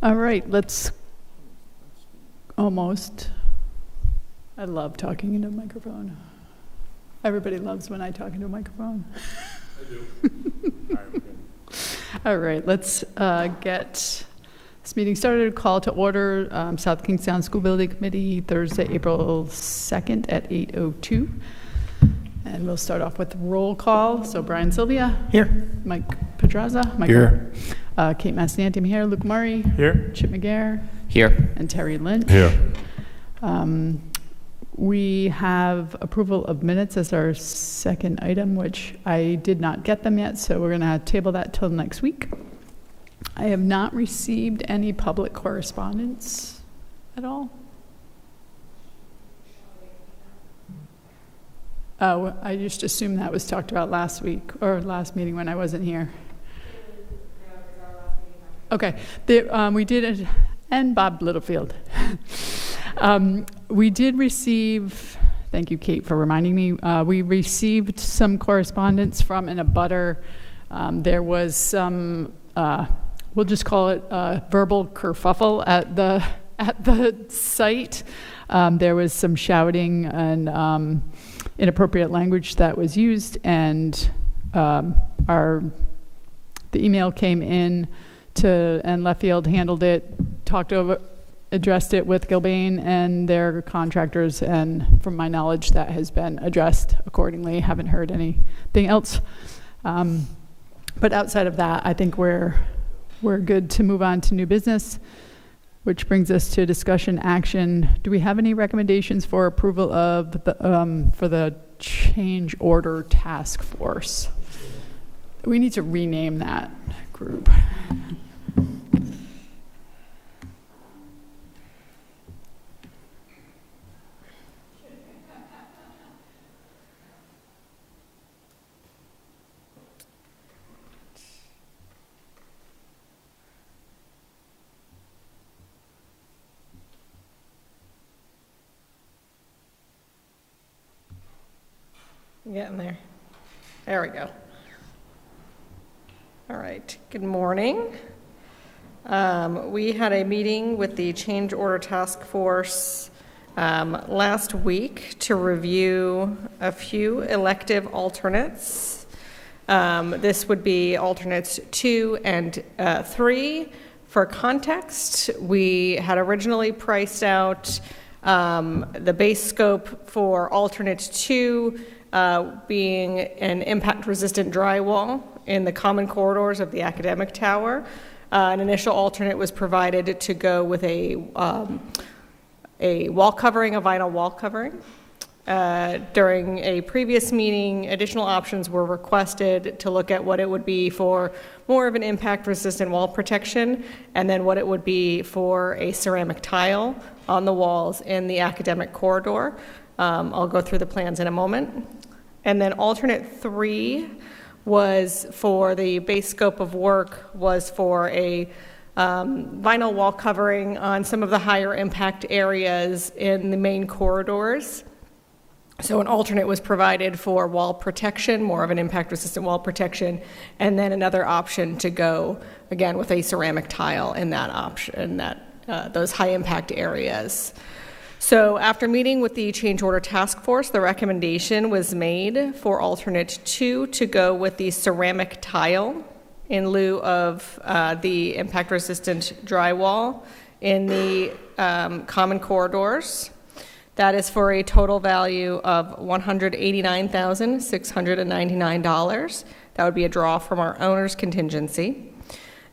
All right, let's almost. I love talking into a microphone. Everybody loves when I talk into a microphone. I do. All right, we're good. All right, let's get this meeting started. Call to order, South Kingstown School Building Committee, Thursday, April 2nd at 8:02. And we'll start off with roll call. So Brian Sylvia. Here. Mike Pedraza. Here. Kate Massanti, I'm here. Luke Murray. Here. Chip McGarr. Here. And Terry Lynch. Here. We have approval of minutes as our second item, which I did not get them yet, so we're going to table that till next week. I have not received any public correspondence at all. Oh, I just assumed that was talked about last week or last meeting when I wasn't here. Okay, we did, and Bob Littlefield. We did receive, thank you, Kate, for reminding me, we received some correspondence from an abutter. There was some, we'll just call it verbal kerfuffle at the site. There was some shouting and inappropriate language that was used, and the email came in and Leffield handled it, addressed it with Gilbane and their contractors, and from my knowledge that has been addressed accordingly. Haven't heard anything else, but outside of that, I think we're good to move on to new business, which brings us to discussion action. Do we have any recommendations for approval of for the change order task force? We need to rename that group. Getting there. There we go. All right. Good morning. We had a meeting with the Change Order Task Force last week to review a few elective alternates. This would be alternates 2 and 3. For context, we had originally priced out the base scope for alternate 2 being an impact-resistant drywall in the common corridors of the academic tower. An initial alternate was provided to go with a wall covering, a vinyl wall covering. During a previous meeting, additional options were requested to look at what it would be for more of an impact-resistant wall protection, and then what it would be for a ceramic tile on the walls in the academic corridor. I'll go through the plans in a moment. And then alternate 3 was for the base scope of work was for a vinyl wall covering on some of the higher impact areas in the main corridors. So an alternate was provided for wall protection, more of an impact resistant wall protection, and then another option to go again with a ceramic tile in that option, those high impact areas. So after meeting with the Change Order Task Force, the recommendation was made for alternate 2 to go with the ceramic tile in lieu of the impact-resistant drywall in the common corridors. That is for a total value of $189,699. That would be a draw from our owner's contingency.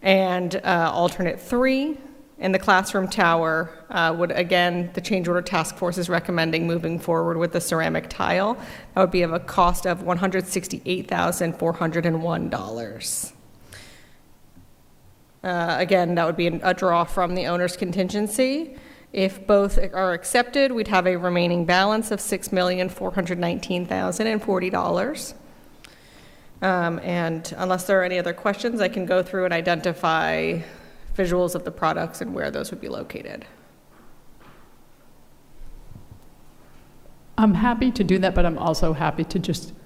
And alternate 3, in the classroom tower, would again, the Change Order Task Force is recommending moving forward with the ceramic tile. That would be of a cost of $168,401. Again, that would be a draw from the owner's contingency. If both are accepted, we'd have a remaining balance of $6,419,040. And unless there are any other questions, I can go through and identify visuals of the products and where those would be located. I'm happy to do that, but I'm also happy to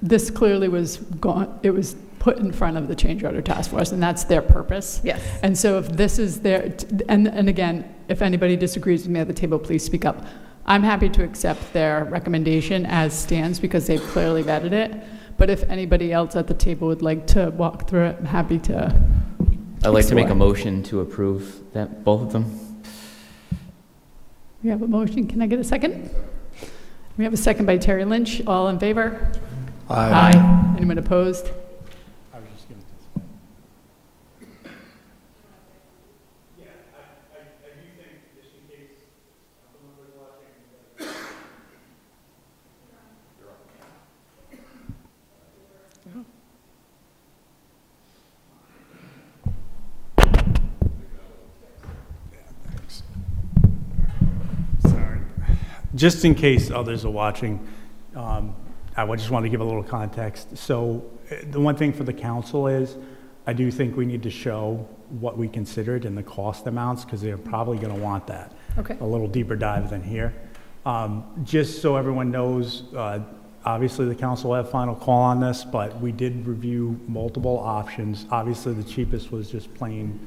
this clearly was gone. It was put in front of the change order task force, and that's their purpose. Yes. And so if this is their, and again, if anybody disagrees with me at the table, please speak up. I'm happy to accept their recommendation as stands because they've clearly vetted it. But if anybody else at the table would like to walk through it, I'm happy to. I'd like to make a explore. motion to approve that, both of them. We have a motion. Can I get a second? We have a second by Terry Lynch. All in favor? Aye. Anyone opposed? I was just going to. Yeah, I do think, just in case someone was watching. Sorry. Just in case others are watching, I just want to give a little context. So the one thing for the council is, I do think we need to show what we considered and the cost amounts, because they're probably going to want that. Okay. A little deeper dive than here. Just so everyone knows, obviously the council will have final call on this, but we did review multiple options. Obviously, the cheapest was just plain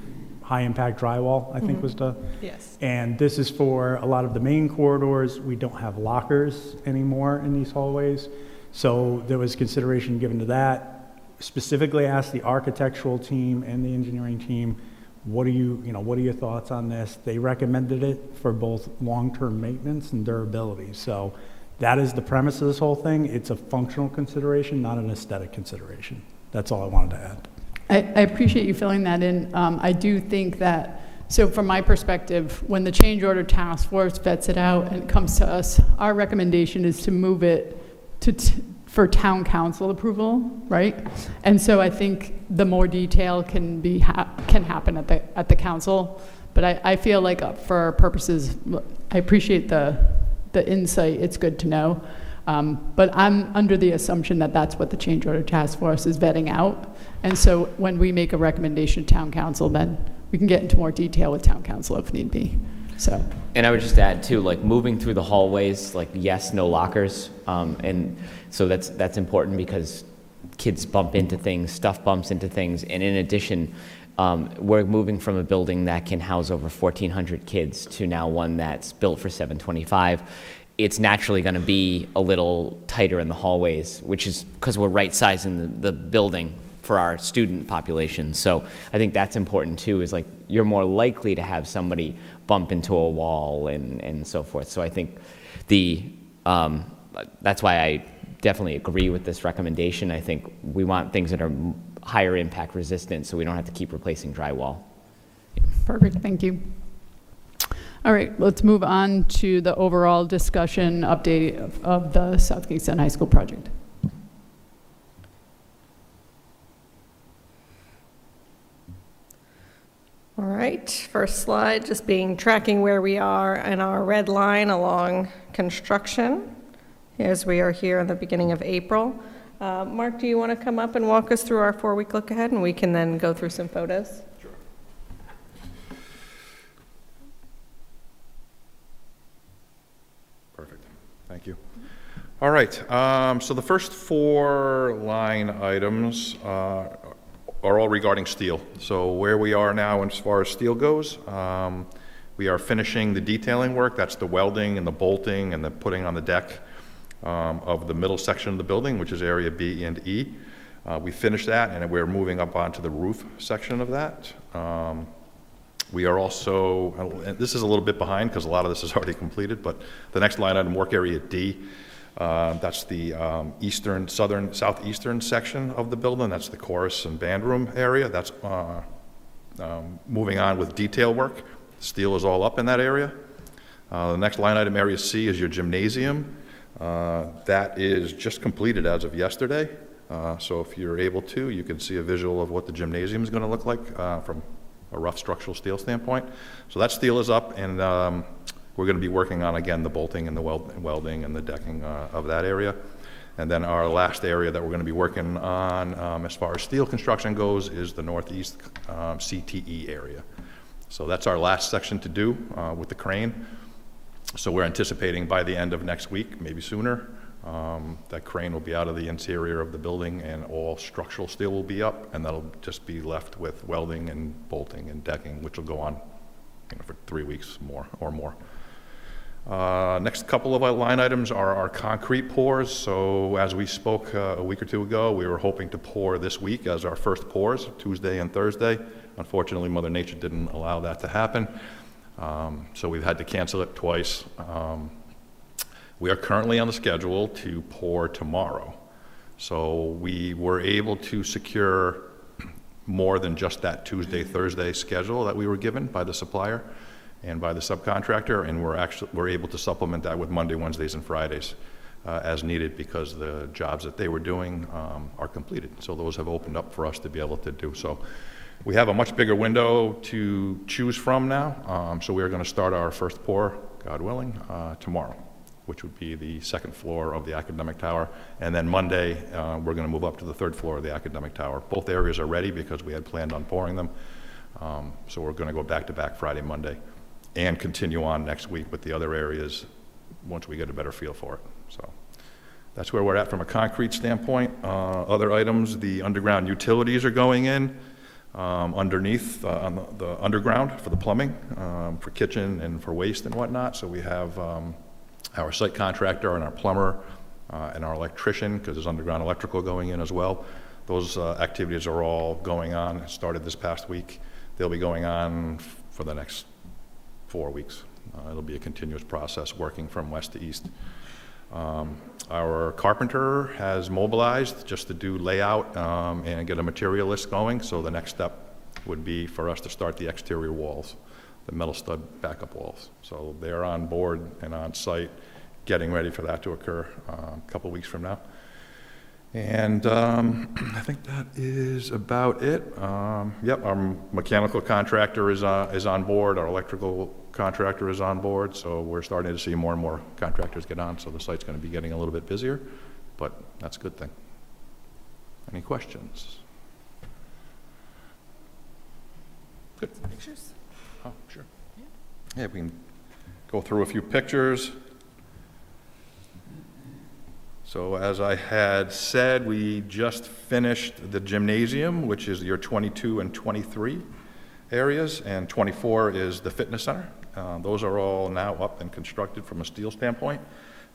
high-impact drywall, I think was the. Yes. And this is for a lot of the main corridors. We don't have lockers anymore in these hallways. So there was consideration given to that. Specifically asked the architectural team and the engineering team, what are your thoughts on this? They recommended it for both long-term maintenance and durability. So that is the premise of this whole thing. It's a functional consideration, not an aesthetic consideration. That's all I wanted to add. I appreciate you filling that in. I do think that, so from my perspective, when the change order task force vets it out and it comes to us, our recommendation is to move it for town council approval, right? And so I think the more detail can happen at the council. But I feel like for our purposes, I appreciate the insight. It's good to know. But I'm under the assumption that that's what the change order task force is vetting out. And so when we make a recommendation to town council, then we can get into more detail with town council if need be. So. And I would just add too, like moving through the hallways, like yes, no lockers. And so that's important because kids bump into things, stuff bumps into things. And in addition, we're moving from a building that can house over 1,400 kids to now one that's built for 725. It's naturally going to be a little tighter in the hallways, which is because we're right sizing the building for our student population. So I think that's important too, is like you're more likely to have somebody bump into a wall and so forth. So I think that's why I definitely agree with this recommendation. I think we want things that are higher impact resistant so we don't have to keep replacing drywall. Perfect, thank you. All right, let's move on to the overall discussion update of the South Kingstown High School project. All right, first slide, just tracking where we are in our red line along construction, as we are here in the beginning of April. Mark, do you want to come up and walk us through our 4-week look ahead, and we can then go through some photos? Sure. Perfect. Thank you. All right. So the first 4 line items are all regarding steel. So where we are now as far as steel goes, we are finishing the detailing work. That's the welding and the bolting and the putting on the deck of the middle section of the building, which is area B and E. We finished that, and we're moving up onto the roof section of that. We are also, and this is a little bit behind because a lot of this is already completed, but the next line item, work area D, that's the southeastern section of the building. That's the chorus and band room area. That's moving on with detail work. Steel is all up in that area. The next line item, area C, is your gymnasium. That is just completed as of yesterday. So if you're able to, you can see a visual of what the gymnasium is going to look like from a rough structural steel standpoint. So that steel is up, and we're going to be working on, again, the bolting and the welding and the decking of that area. And then our last area that we're going to be working on as far as steel construction goes is the northeast CTE area. So that's our last section to do with the crane. So we're anticipating by the end of next week, maybe sooner, That crane will be out of the interior of the building, and all structural steel will be up, and that'll just be left with welding and bolting and decking, which will go on, for 3 weeks more. Next couple of line items are our concrete pours. So as we spoke a week or two ago, we were hoping to pour this week as our first pours, Tuesday and Thursday. Unfortunately, Mother Nature didn't allow that to happen. So we've had to cancel it twice. We are currently on the schedule to pour tomorrow. So we were able to secure more than just that Tuesday, Thursday schedule that we were given by the supplier and by the subcontractor, and we're able to supplement that with Monday, Wednesdays, and Fridays as needed, because the jobs that they were doing are completed. So those have opened up for us to be able to do. So we have a much bigger window to choose from now. So we are going to start our first pour, God willing, tomorrow, which would be the second floor of the academic tower. And then Monday, we're going to move up to the third floor of the academic tower. Both areas are ready because we had planned on pouring them. So we're going to go back to back Friday, Monday, and continue on next week with the other areas once we get a better feel for it. So that's where we're at from a concrete standpoint. Other items, the underground utilities are going in underneath on the underground for the plumbing, for kitchen and for waste and whatnot. So we have our site contractor and our plumber and our electrician, because there's underground electrical going in as well. Those activities are all going on. It started this past week. They'll be going on for the next 4 weeks. It'll be a continuous process working from west to east. Our carpenter has mobilized just to do layout and get a material list going. So the next step would be for us to start the exterior walls, the metal stud backup walls. So they're on board and on site, getting ready for that to occur a couple weeks from now. And I think that is about it. Yep, our mechanical contractor is on board. Our electrical contractor is on board. So we're starting to see more and more contractors get on. So the site's going to be getting a little bit busier, but that's a good thing. Any questions? Good. Pictures? Oh, sure. Yeah, we can go through a few pictures. So as I had said, we just finished the gymnasium, which is your 22 and 23 areas, and 24 is the fitness center. Those are all now up and constructed from a steel standpoint.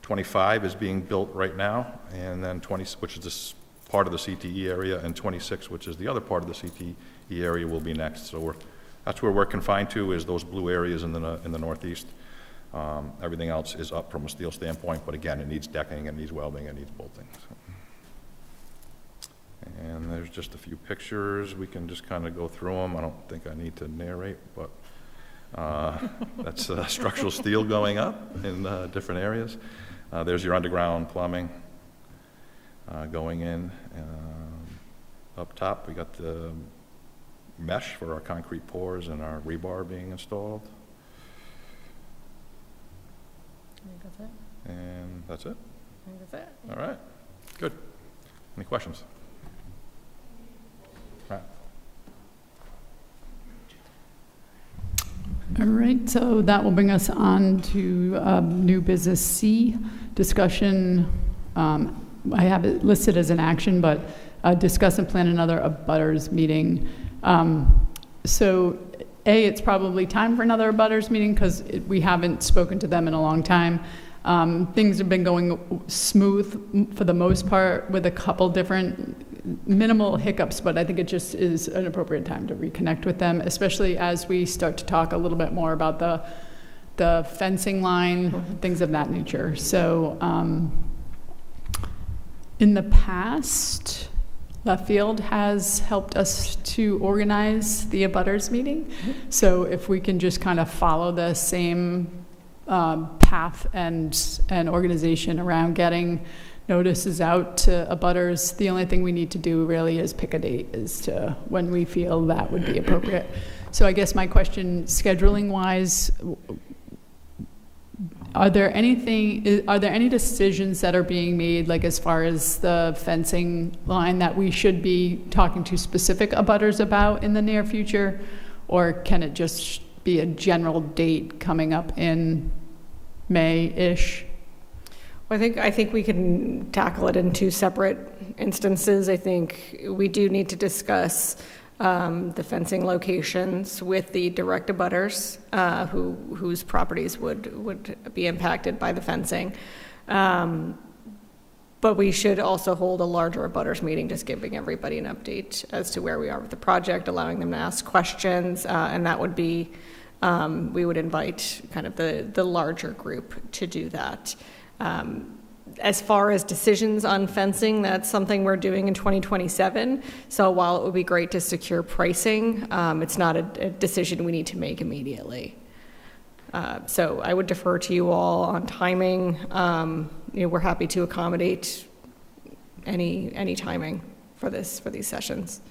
25 is being built right now, and then 20, which is this part of the CTE area, and 26, which is the other part of the CTE area, will be next. So that's where we're confined to, is those blue areas in the northeast. Everything else is up from a steel standpoint, but again, it needs decking, it needs welding, it needs bolting. So. And there's just a few pictures. We can just kind of go through them. I don't think I need to narrate, but that's structural steel going up in different areas. There's your underground plumbing going in. Up top, we got the mesh for our concrete pours and our rebar being installed. I think that's it. And that's it? I think that's it. All right, good. Any questions? All right. All right, so that will bring us on to new business C, discussion. I have it listed as an action, but discuss and plan another abutters meeting. So it's probably time for another abutters meeting because we haven't spoken to them in a long time. Things have been going smooth for the most part, with a couple different minimal hiccups, but I think it just is an appropriate time to reconnect with them, especially as we start to talk a little bit more about the fencing line, things of that nature. So in the past, Left Field has helped us to organize the abutters meeting. So if we can just kind of follow the same path and organization around getting notices out to abutters, the only thing we need to do really is pick a date as to when we feel that would be appropriate. So I guess my question, scheduling wise, are there any decisions that are being made, like as far as the fencing line, that we should be talking to specific abutters about in the near future? Or can it just be a general date coming up in May-ish? Well, I think we can tackle it in two separate instances. I think we do need to discuss the fencing locations with the direct abutters whose properties would be impacted by the fencing. But we should also hold a larger abutters meeting, just giving everybody an update as to where we are with the project, allowing them to ask questions, and that would be, we would invite kind of the larger group to do that. As far as decisions on fencing, that's something we're doing in 2027. So while it would be great to secure pricing, it's not a decision we need to make immediately. So I would defer to you all on timing. We're happy to accommodate any timing for these sessions.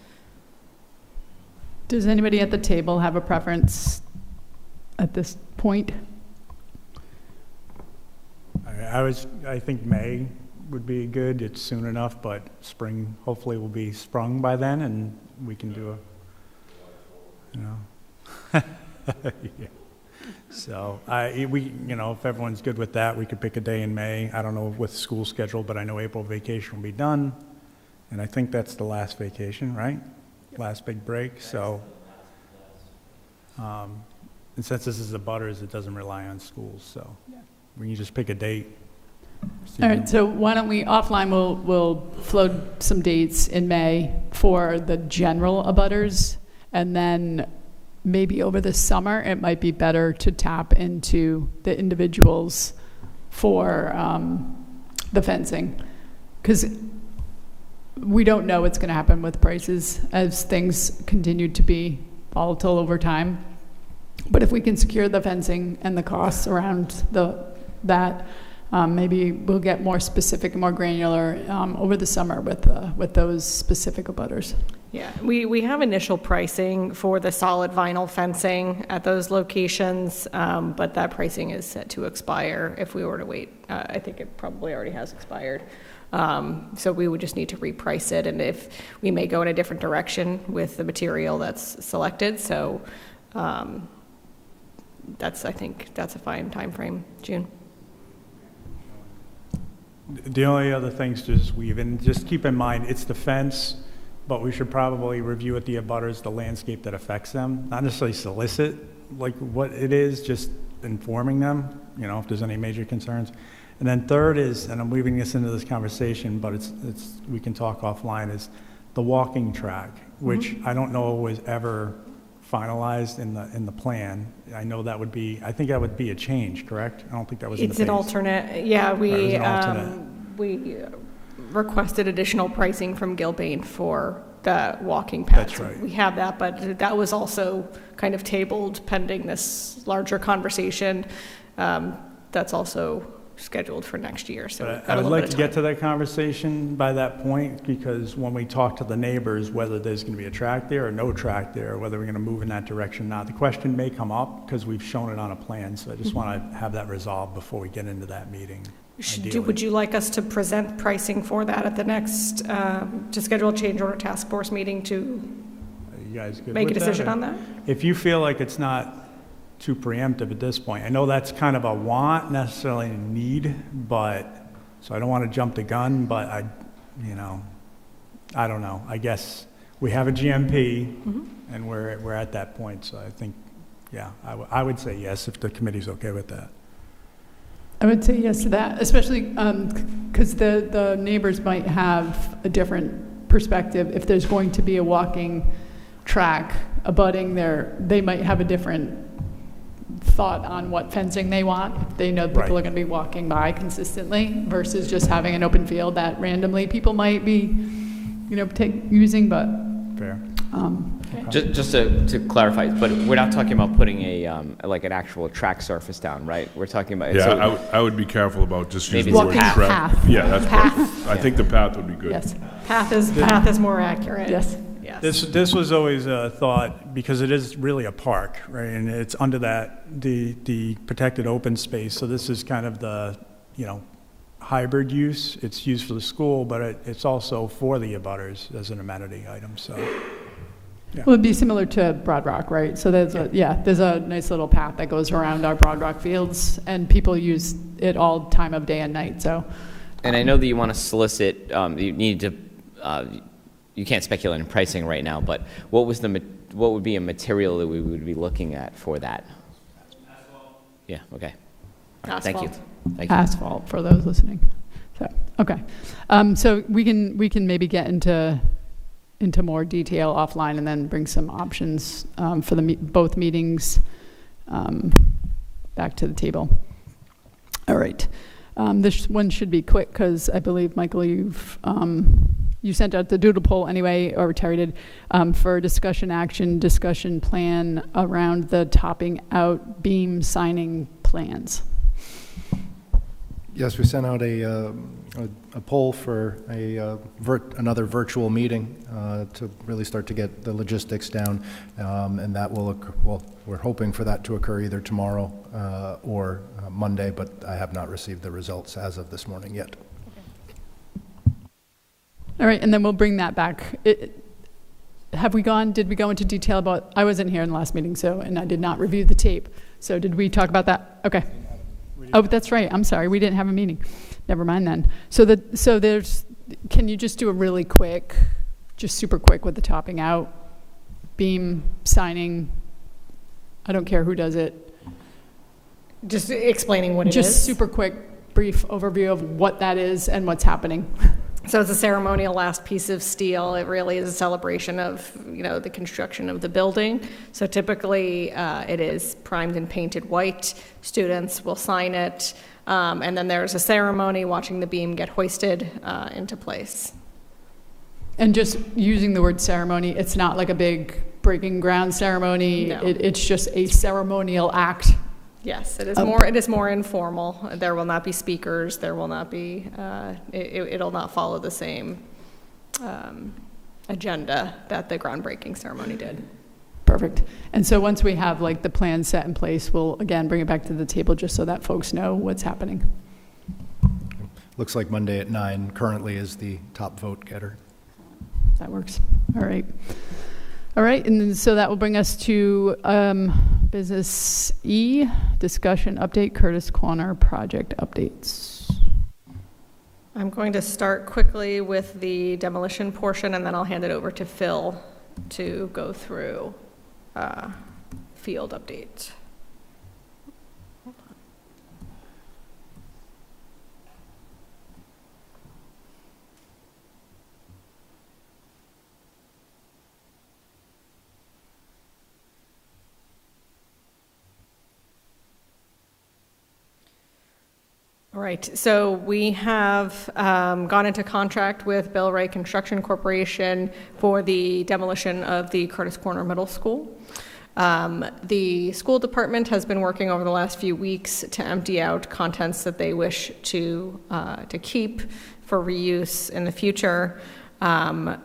Does anybody at the table have a preference at this point? I think May would be good. It's soon enough, but spring hopefully will be sprung by then, and we can do yeah. So if everyone's good with that, we could pick a day in May. I don't know with school schedule, but I know April vacation will be done, and I think that's the last vacation, right? Last big break. So, and since this is the butters, it doesn't rely on schools, so we can just pick a date. All right, so why don't we, offline, we'll float some dates in May for the general abutters, and then maybe over the summer, it might be better to tap into the individuals for the fencing, because we don't know what's going to happen with prices as things continue to be volatile over time. But if we can secure the fencing and the costs around that, maybe we'll get more specific and more granular over the summer with those specific abutters. Yeah, we have initial pricing for the solid vinyl fencing at those locations, but that pricing is set to expire if we were to wait. I think it probably already has expired. So we would just need to reprice it, and if we may go in a different direction with the material that's selected. So I think that's a fine time frame, June. The only other things to just weave in, just keep in mind, it's the fence, but we should probably review with the abutters the landscape that affects them, not necessarily solicit like what it is, just informing them, if there's any major concerns. And then third is, and I'm weaving this into this conversation, but it's we can talk offline, is the walking track, which I don't know was ever finalized in the plan. I know that would be, I think that would be a change, correct? I don't think that was in the It's an base. alternate, yeah, we alternate. requested additional pricing from Gilbane for the walking path. That's right. We have that, but that was also kind of tabled pending this larger conversation. That's also scheduled for next year, so we've got I a would little like bit to of get time. to that conversation by that point, because when we talk to the neighbors, whether there's going to be a track there or no track there, or whether we're going to move in that direction or not, the question may come up because we've shown it on a plan, so I just want to have that resolved before we get into that meeting. Would you like us to present pricing for that at the next, to schedule a change order task force meeting to Are you guys good make a with that, decision or- on that? If you feel like it's not too preemptive at this point, I know that's kind of a want, necessarily a need, but, so I don't want to jump the gun, but I don't know. I guess we have a GMP, and we're at that point, so I think, yeah, I would say yes if the committee's okay with that. I would say yes to that, especially because the neighbors might have a different perspective. If there's going to be a walking track abutting there, they might have a different thought on what fencing they want. If they know people Right. are going to be walking by consistently versus just having an open field that randomly people might be, using, but. Fair. Just to clarify, but we're not talking about putting like an actual track surface down, right? We're talking about. Yeah, so- I would be careful about just Maybe using the it's word a track. path. Yeah, that's Path. perfect. I think the path would be good. Yes, Path is more accurate. yes. Yes. This was always a thought, because it is really a park, right? And it's under the protected open space, so this is kind of the, hybrid use. It's used for the school, but it's also for the abutters as an amenity item, so. Well, it'd be similar to Broad Rock, right? So there's there's a nice little path that goes around our Broad Rock fields, and people use it all time of day and night, so. And I know that you want to solicit, you need to, you can't speculate on pricing right now, but what would be a material that we would be looking at for that? Asphalt. Yeah, okay. All right, thank you. Asphalt. Thank you. Asphalt for those listening. So, okay. So we can maybe get into more detail offline and then bring some options for both meetings back to the table. All right. This one should be quick because I believe, Michael, you sent out the doodle poll anyway, or Terry did, for discussion plan around the topping out beam signing plans. Yes, we sent out a poll for another virtual meeting to really start to get the logistics down, and that will occur, well, we're hoping for that to occur either tomorrow or Monday, but I have not received the results as of this morning yet. All right, and then we'll bring that back. Did we go into detail about, I wasn't here in the last meeting, and I did not review the tape. So did we talk about that? Okay. Oh, that's right. I'm sorry. We didn't have a meeting. Never mind then. Can you just do a really quick, just super quick with the topping out, beam signing? I don't care who does it. Just explaining what it is. Just super quick, brief overview of what that is and what's happening. So it's a ceremonial last piece of steel. It really is a celebration of, the construction of the building. So typically, it is primed and painted white. Students will sign it, and then there's a ceremony watching the beam get hoisted into place. And just using the word ceremony, it's not like a big breaking ground ceremony. No. It's just a ceremonial act. Yes, it is more informal. There will not be speakers. There will not be, it'll not follow the same agenda that the groundbreaking ceremony did. Perfect. And so once we have the plan set in place, we'll again bring it back to the table just so that folks know what's happening. Looks like Monday at 9 currently is the top vote getter. That works. All right. All right, and then, so that will bring us to Business E, discussion update, Curtis Corner project updates. I'm going to start quickly with the demolition portion, and then I'll hand it over to Phil to go through field update. All right, so we have gone into contract with Bill Ray Construction Corporation for the demolition of the Curtis Corner Middle School. The school department has been working over the last few weeks to empty out contents that they wish to keep for reuse in the future.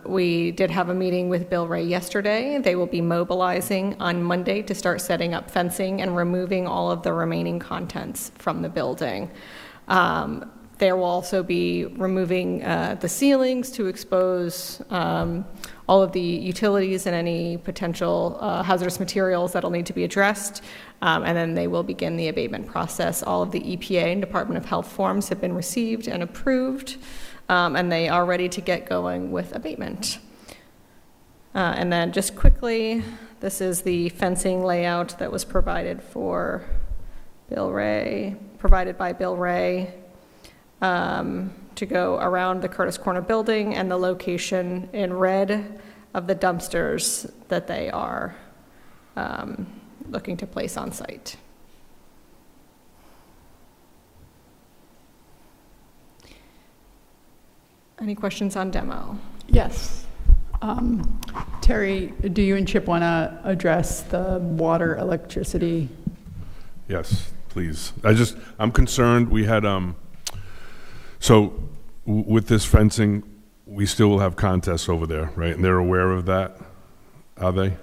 We did have a meeting with Bill Ray yesterday. They will be mobilizing on Monday to start setting up fencing and removing all of the remaining contents from the building. There will also be removing the ceilings to expose all of the utilities and any potential hazardous materials that will need to be addressed. And then they will begin the abatement process. All of the EPA and Department of Health forms have been received and approved, and they are ready to get going with abatement. And then just quickly, this is the fencing layout that was provided by Bill Ray, to go around the Curtis Corner building and the location in red of the dumpsters that they are looking to place on site. Any questions on demo? Yes. Terry, do you and Chip want to address the water, electricity? Yes, please. I'm concerned. We had, with this fencing, we still will have contests over there, right? And they're aware of that, are they?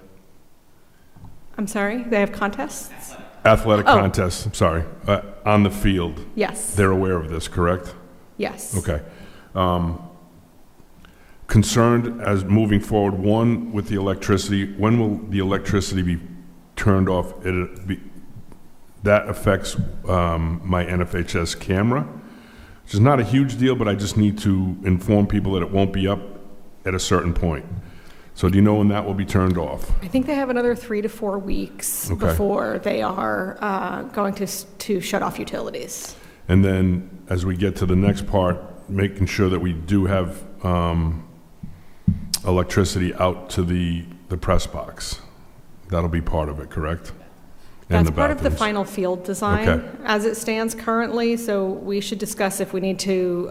I'm sorry, they have contests? Athletic contests, I'm sorry, on the field. Yes. They're aware of this, correct? Yes. Okay. concerned as moving forward, one, with the electricity, when will the electricity be turned off? That affects my NFHS camera, which is not a huge deal, but I just need to inform people that it won't be up at a certain point. So do you know when that will be turned off? I think they have another 3 to 4 weeks Okay. before they are going to shut off utilities. And then, as we get to the next part, making sure that we do have electricity out to the press box. That'll be part of it, correct? And That's part of the bathrooms. final field design Okay. as it stands currently, so we should discuss if we need to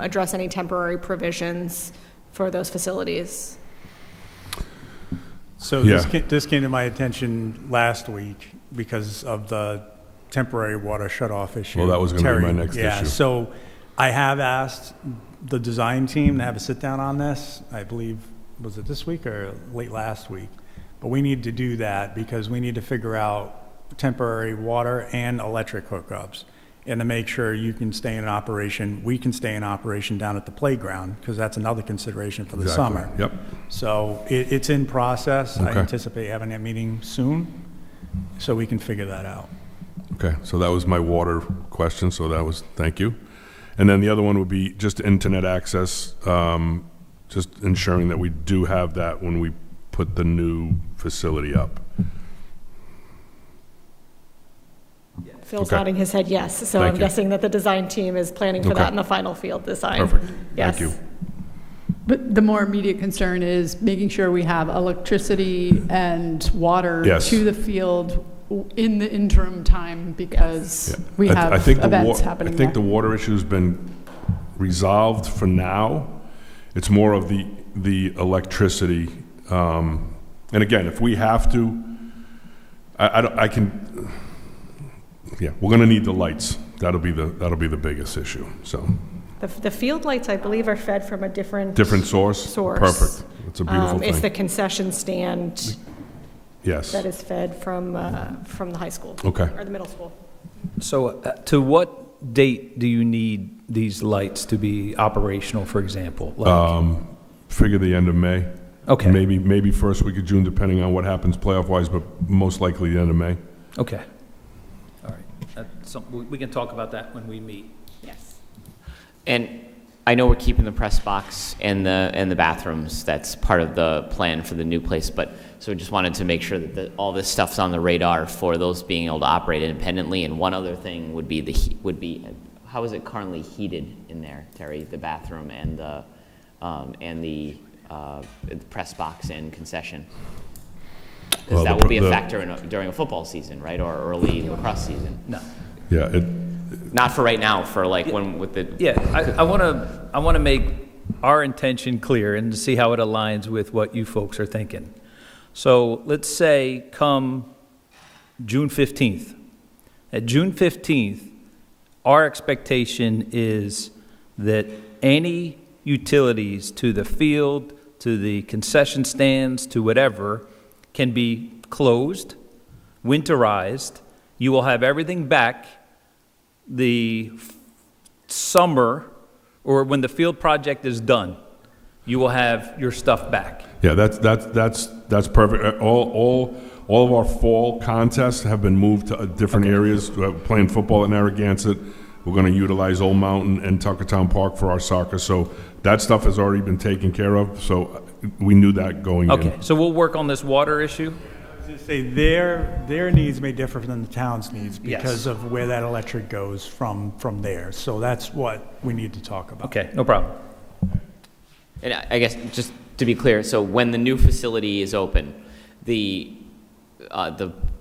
address any temporary provisions for those facilities. So Yeah. this came to my attention last week because of the temporary water shut-off issue. Well, that was gonna be my Terry, next yeah, issue. so I have asked the design team to have a sit-down on this. I believe, was it this week or late last week? But we need to do that because we need to figure out temporary water and electric hookups, and to make sure you can stay in operation, we can stay in operation down at the playground, because that's another consideration for the Exactly. summer. Yep. So it's in process. I Okay. anticipate having that meeting soon, so we can figure that out. Okay, so that was my water question, so that was, thank you. And then the other one would be just internet access, just ensuring that we do have that when we put the new facility up. Phil's Okay. nodding his head yes, so Thank I'm you. guessing that the design team is planning for Okay. that in the final field design. Perfect. Yes. Thank you. But the more immediate concern is making sure we have electricity and water Yes. to the field in the interim time, because Yeah. we I have think the events wa- happening I think there. the water issue's been resolved for now. It's more of the electricity. And again, if we have to, I can, yeah, we're gonna need the lights. That'll be the biggest issue, so. The field lights, I believe, are fed from a different. Different source? Source. Perfect. It's a beautiful It's the thing. concession stand Yes. that is fed from the high school. Okay. Or the middle school. So to what date do you need these lights to be operational, for example? Figure the end of May. Okay. Maybe first week of June, depending on what happens playoff-wise, but most likely the end of May. Okay. All right. We can talk about that when we meet. Yes. And I know we're keeping the press box and the bathrooms. That's part of the plan for the new place. But so we just wanted to make sure that all this stuff's on the radar for those being able to operate independently. And one other thing would be how is it currently heated in there, Terry? The bathroom and the press box and concession. 'Cause Well, that the will be a the- factor during a football season, right, or early lacrosse season. No. Yeah, Not for right now. For like when with the Yeah, I want to make our intention clear and to see how it aligns with what you folks are thinking. So let's say come June 15th. At June 15th, our expectation is that any utilities to the field, to the concession stands, to whatever, can be closed, winterized. You will have everything back the summer, or when the field project is done, you will have your stuff back. yeah, that's perfect. All of our fall contests have been moved to different areas. We're playing football at Narragansett. We're going to utilize Old Mountain and Tuckertown Park for our soccer. So that stuff has already been taken care of. So we knew that going in. Okay, so we'll work on this water issue? I was gonna say, their needs may differ than the town's needs Yes. because of where that electric goes from there. So that's what we need to talk about. Okay, no problem. And I guess, just to be clear, so when the new facility is open,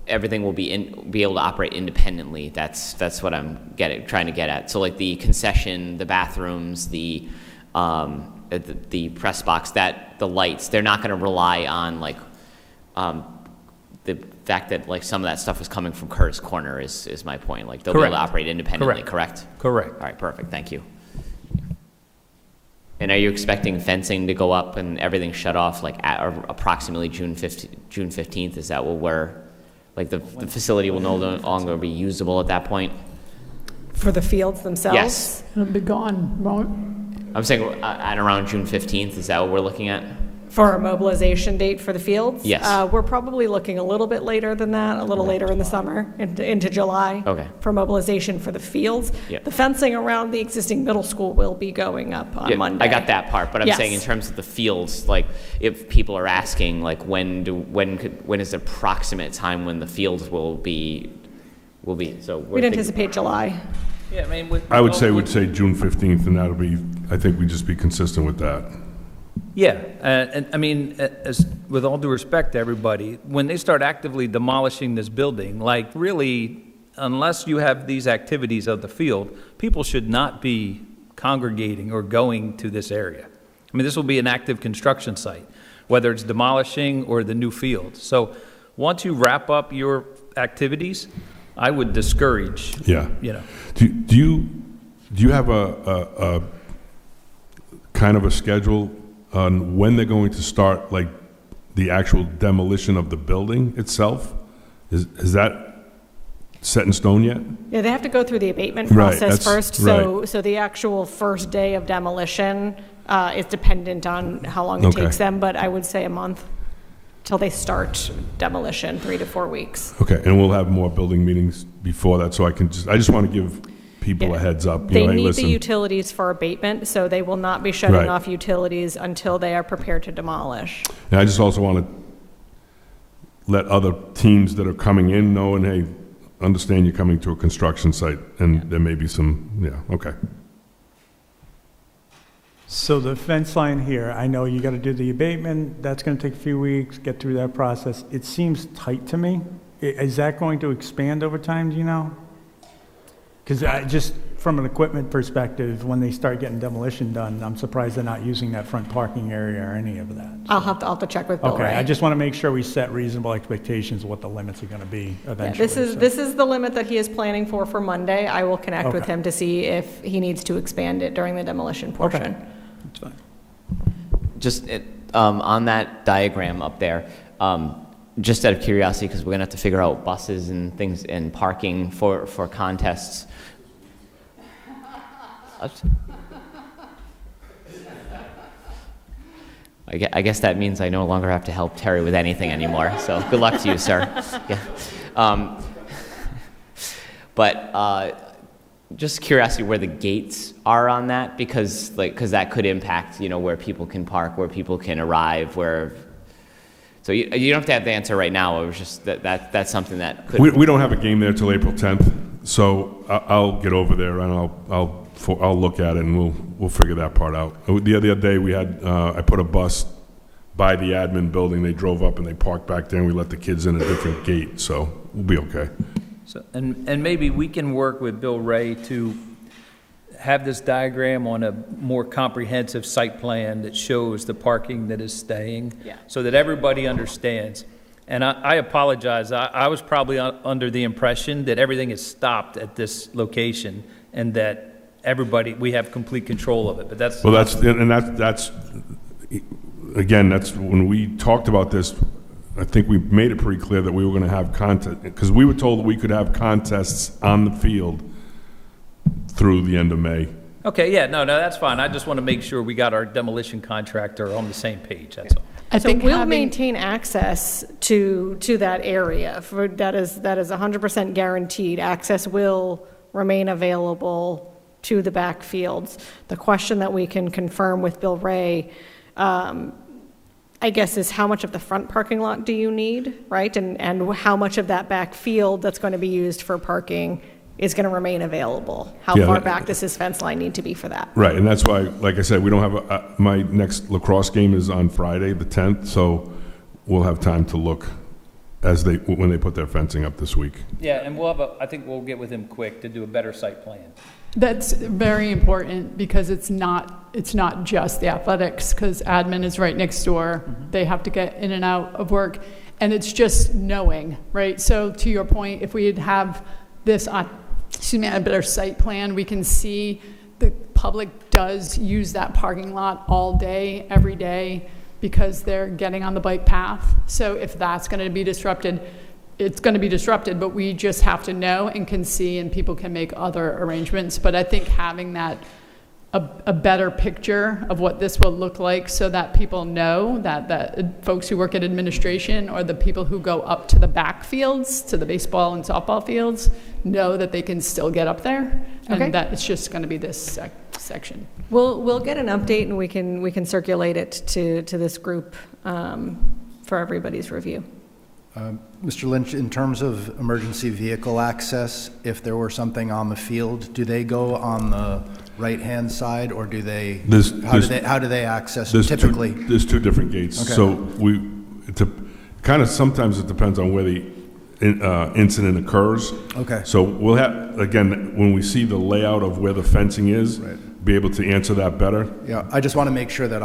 everything will be able to operate independently. That's what I'm trying to get at. So like the concession, the bathrooms, the press box, the lights, they're not going to rely on like the fact that like some of that stuff is coming from Curtis Corner is my point. Like they'll be able to Correct. operate independently, correct? Correct. All right, perfect, thank you. And are you expecting fencing to go up and everything shut off like at or approximately June 15th? Is that what like the facility will no longer be usable at that point? For the fields themselves? Yes. It'll be gone, won't? I'm saying at around June 15th, is that what we're looking at? For a mobilization date for the fields? Yes. We're probably looking a little bit later than that, a little later in the summer, into July. Okay. For mobilization for the fields. Yep. The fencing around the existing middle school will be going up on Yeah, Monday. I got that part, but I'm Yes. saying in terms of the fields, like, if people are asking, like, when is the approximate time when the fields will be, so we're We'd thinking- anticipate July. Yeah, I mean, I would say June 15th, and that'll be, I think we'd just be consistent with that. Yeah, and I mean, as, with all due respect to everybody, when they start actively demolishing this building, like really, unless you have these activities of the field, people should not be congregating or going to this area. I mean, this will be an active construction site, whether it's demolishing or the new field. So once you wrap up your activities, I would discourage, Yeah. you know. Do you have a kind of a schedule on when they're going to start, like, the actual demolition of the building itself? Is that set in stone yet? Yeah, they have to go through the abatement Right, process that's first. So the actual first day of demolition is dependent on how long it Okay. takes them, but I would say a month till they start demolition, 3 to 4 weeks. Okay, and we'll have more building meetings before that, so I just want to give people Yeah. a heads up. They hey, need the listen. utilities for abatement, so they will not be shutting Right. off utilities until they are prepared to demolish. And I just also want to let other teams that are coming in know, and hey, understand you're coming to a construction site, and there may be some, okay. So the fence line here, I know you got to do the abatement, that's going to take a few weeks, get through that process. It seems tight to me. Is that going to expand over time, do you know? Because just from an equipment perspective, when they start getting demolition done, I'm surprised they're not using that front parking area or any of that. I'll have to check with Bill Okay, Ray. I just want to make sure we set reasonable expectations of what the limits are going to be Yeah, eventually. this is the limit that he is planning for Monday. I will connect with Okay. him to see if he needs to expand it during the demolition portion. That's fine. Just on that diagram up there, just out of curiosity, because we're going to have to figure out buses and things and parking for contests. I guess that means I no longer have to help Terry with anything anymore, so good luck to you, sir. Yeah. But just curiosity where the gates are on that, because that could impact, where people can park, where people can arrive, so you don't have to have the answer right now. It was just that's something that could. We don't have a game there till April 10th, so I'll get over there and I'll look at it and we'll figure that part out. The other day we had, I put a bus by the admin building. They drove up and they parked back there and we let the kids in a different gate, so we'll be okay. So, and maybe we can work with Bill Ray to have this diagram on a more comprehensive site plan that shows the parking that is staying, Yeah. so that everybody understands. And I apologize, I was probably under the impression that everything is stopped at this location and that we have complete control of it, but that's. Well, that's again, that's when we talked about this. I think we made it pretty clear that we were going to have contest, because we were told that we could have contests on the field through the end of May. Okay, yeah, no, that's fine. I just want to make sure we got our demolition contractor on the same page, that's all. I So think we'll having, maintain access to that area. That is 100% guaranteed. Access will remain available to the backfields. The question that we can confirm with Bill Ray, I guess, is how much of the front parking lot do you need, right? And how much of that back field that's going to be used for parking is going to remain available? How Yeah, far that- back does his fence line need to be for that? Right, and that's why, like I said, we don't have my next lacrosse game is on Friday, the 10th, so we'll have time to look when they put their fencing up this week. Yeah, and I think we'll get with him quick to do a better site plan. that's very important because it's not just the athletics, because admin is right next door. They have to get in and out of work, and it's just knowing, right? So to your point, if we have this, a better site plan, we can see the public does use that parking lot all day, every day, because they're getting on the bike path. So if that's going to be disrupted, it's going to be disrupted, but we just have to know and can see, and people can make other arrangements. But I think having that a better picture of what this will look like so that people know that folks who work at administration or the people who go up to the back fields, to the baseball and softball fields, know that they can still get up there, Okay. and that it's just going to be this section. We'll get an update and we can circulate it to this group for everybody's review. Mr. Lynch, in terms of emergency vehicle access, if there were something on the field, do they go on the right-hand side, or do they, how do they access typically? There's two different gates. Okay. So kind of sometimes it depends on where the incident occurs. Okay. So we'll have, again, when we see the layout of where the fencing is, Right. be able to answer that better. Yeah, I just want to make sure that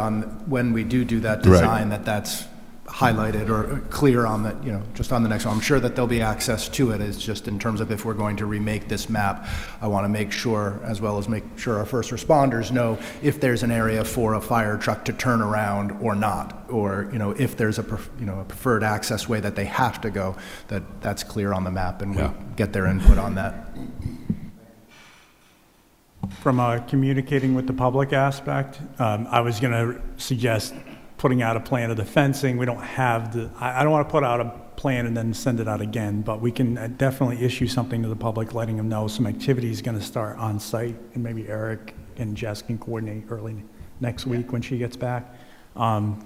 when we do that design, that's highlighted or clear on the, just on the next one. I'm sure that there'll be access to it. It's just in terms of if we're going to remake this map, I want to make sure, as well as make sure our first responders know if there's an area for a fire truck to turn around or not, or, if there's a preferred access way that they have to go, that's clear on the map, and we get their input on that. From a communicating with the public aspect, I was going to suggest putting out a plan of the fencing. We don't have I don't want to put out a plan and then send it out again, but we can definitely issue something to the public, letting them know some activity is going to start on site, and maybe Eric and Jess can coordinate early next week when she gets back,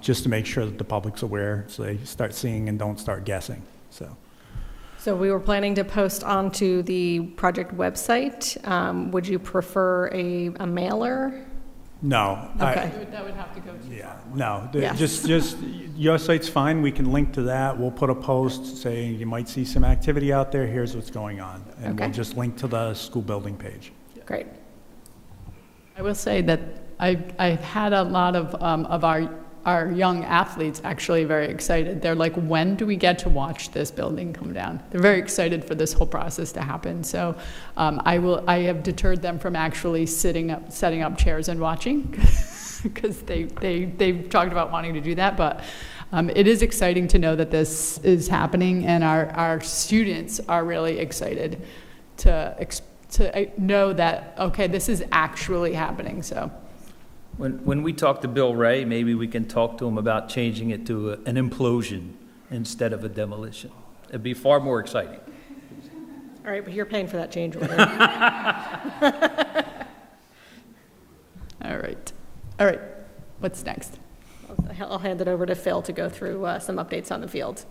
just to make sure that the public's aware, so they start seeing and don't start guessing. So we were planning to post onto the project website. Would you prefer a mailer? No. Okay. That would have to go to. Yeah, no, Yes. just, your site's fine, we can link to that, we'll put a post saying you might see some activity out there, here's what's going on. And we'll Okay. just link to the school building page. Great. I will say that I've had a lot of our young athletes actually very excited. They're like, when do we get to watch this building come down? They're very excited for this whole process to happen. So I have deterred them from actually setting up chairs and watching, because they've talked about wanting to do that. But it is exciting to know that this is happening, and our students are really excited to know that, okay, this is actually happening. So. When we talk to Bill Ray, maybe we can talk to him about changing it to an implosion instead of a demolition. It'd be far more exciting. All right, but you're paying for that change order. All right. What's next? I'll hand it over to Phil to go through some updates on the field.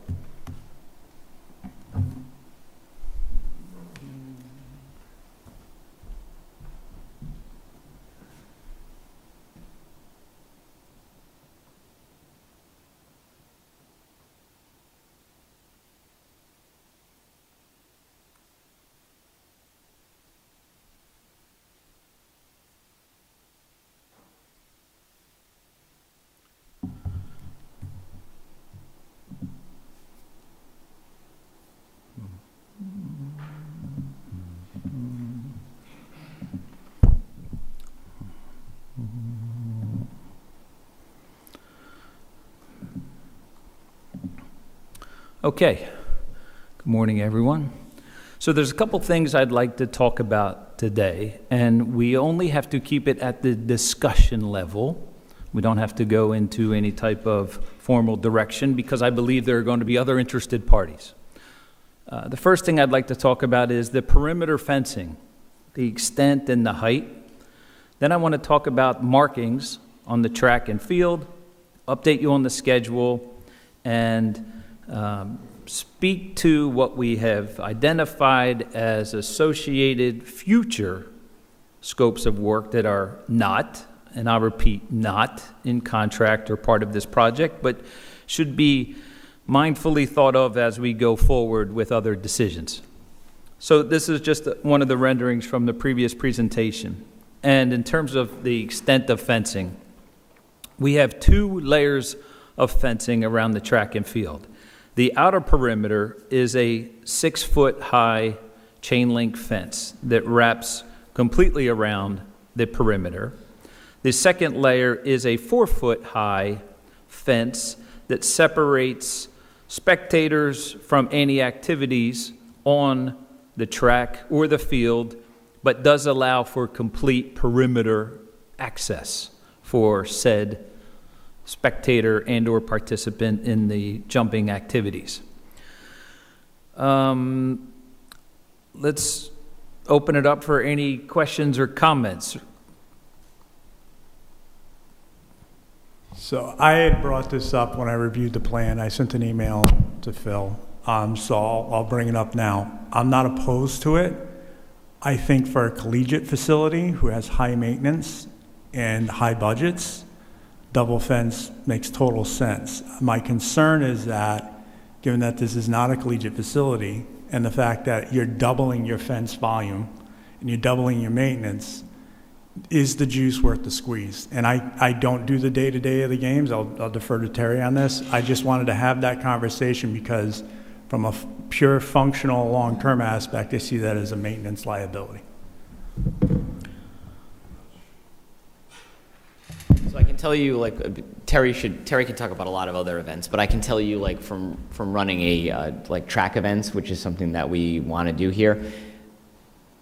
Okay. Good morning, everyone. So there's a couple things I'd like to talk about today, and we only have to keep it at the discussion level. We don't have to go into any type of formal direction, because I believe there are going to be other interested parties. The first thing I'd like to talk about is the perimeter fencing, the extent and the height. Then I want to talk about markings on the track and field, update you on the schedule, and speak to what we have identified as associated future scopes of work that are not, and I'll repeat, not in contract or part of this project, but should be mindfully thought of as we go forward with other decisions. So this is just one of the renderings from the previous presentation. And in terms of the extent of fencing, we have 2 layers of fencing around the track and field. The outer perimeter is a 6-foot-high chain link fence that wraps completely around the perimeter. The second layer is a 4-foot-high fence that separates spectators from any activities on the track or the field, but does allow for complete perimeter access for said spectator and/or participant in the jumping activities. Let's open it up for any questions or comments. So I had brought this up when I reviewed the plan. I sent an email to Phil, so I'll bring it up now. I'm not opposed to it. I think for a collegiate facility who has high maintenance and high budgets, double fence makes total sense. My concern is that, given that this is not a collegiate facility, and the fact that you're doubling your fence volume and you're doubling your maintenance, is the juice worth the squeeze? And I don't do the day-to-day of the games. I'll defer to Terry on this. I just wanted to have that conversation because from a pure functional long-term aspect, I see that as a maintenance liability. So I can tell you, like, Terry can talk about a lot of other events, but I can tell you, like, from running a like track events, which is something that we want to do here,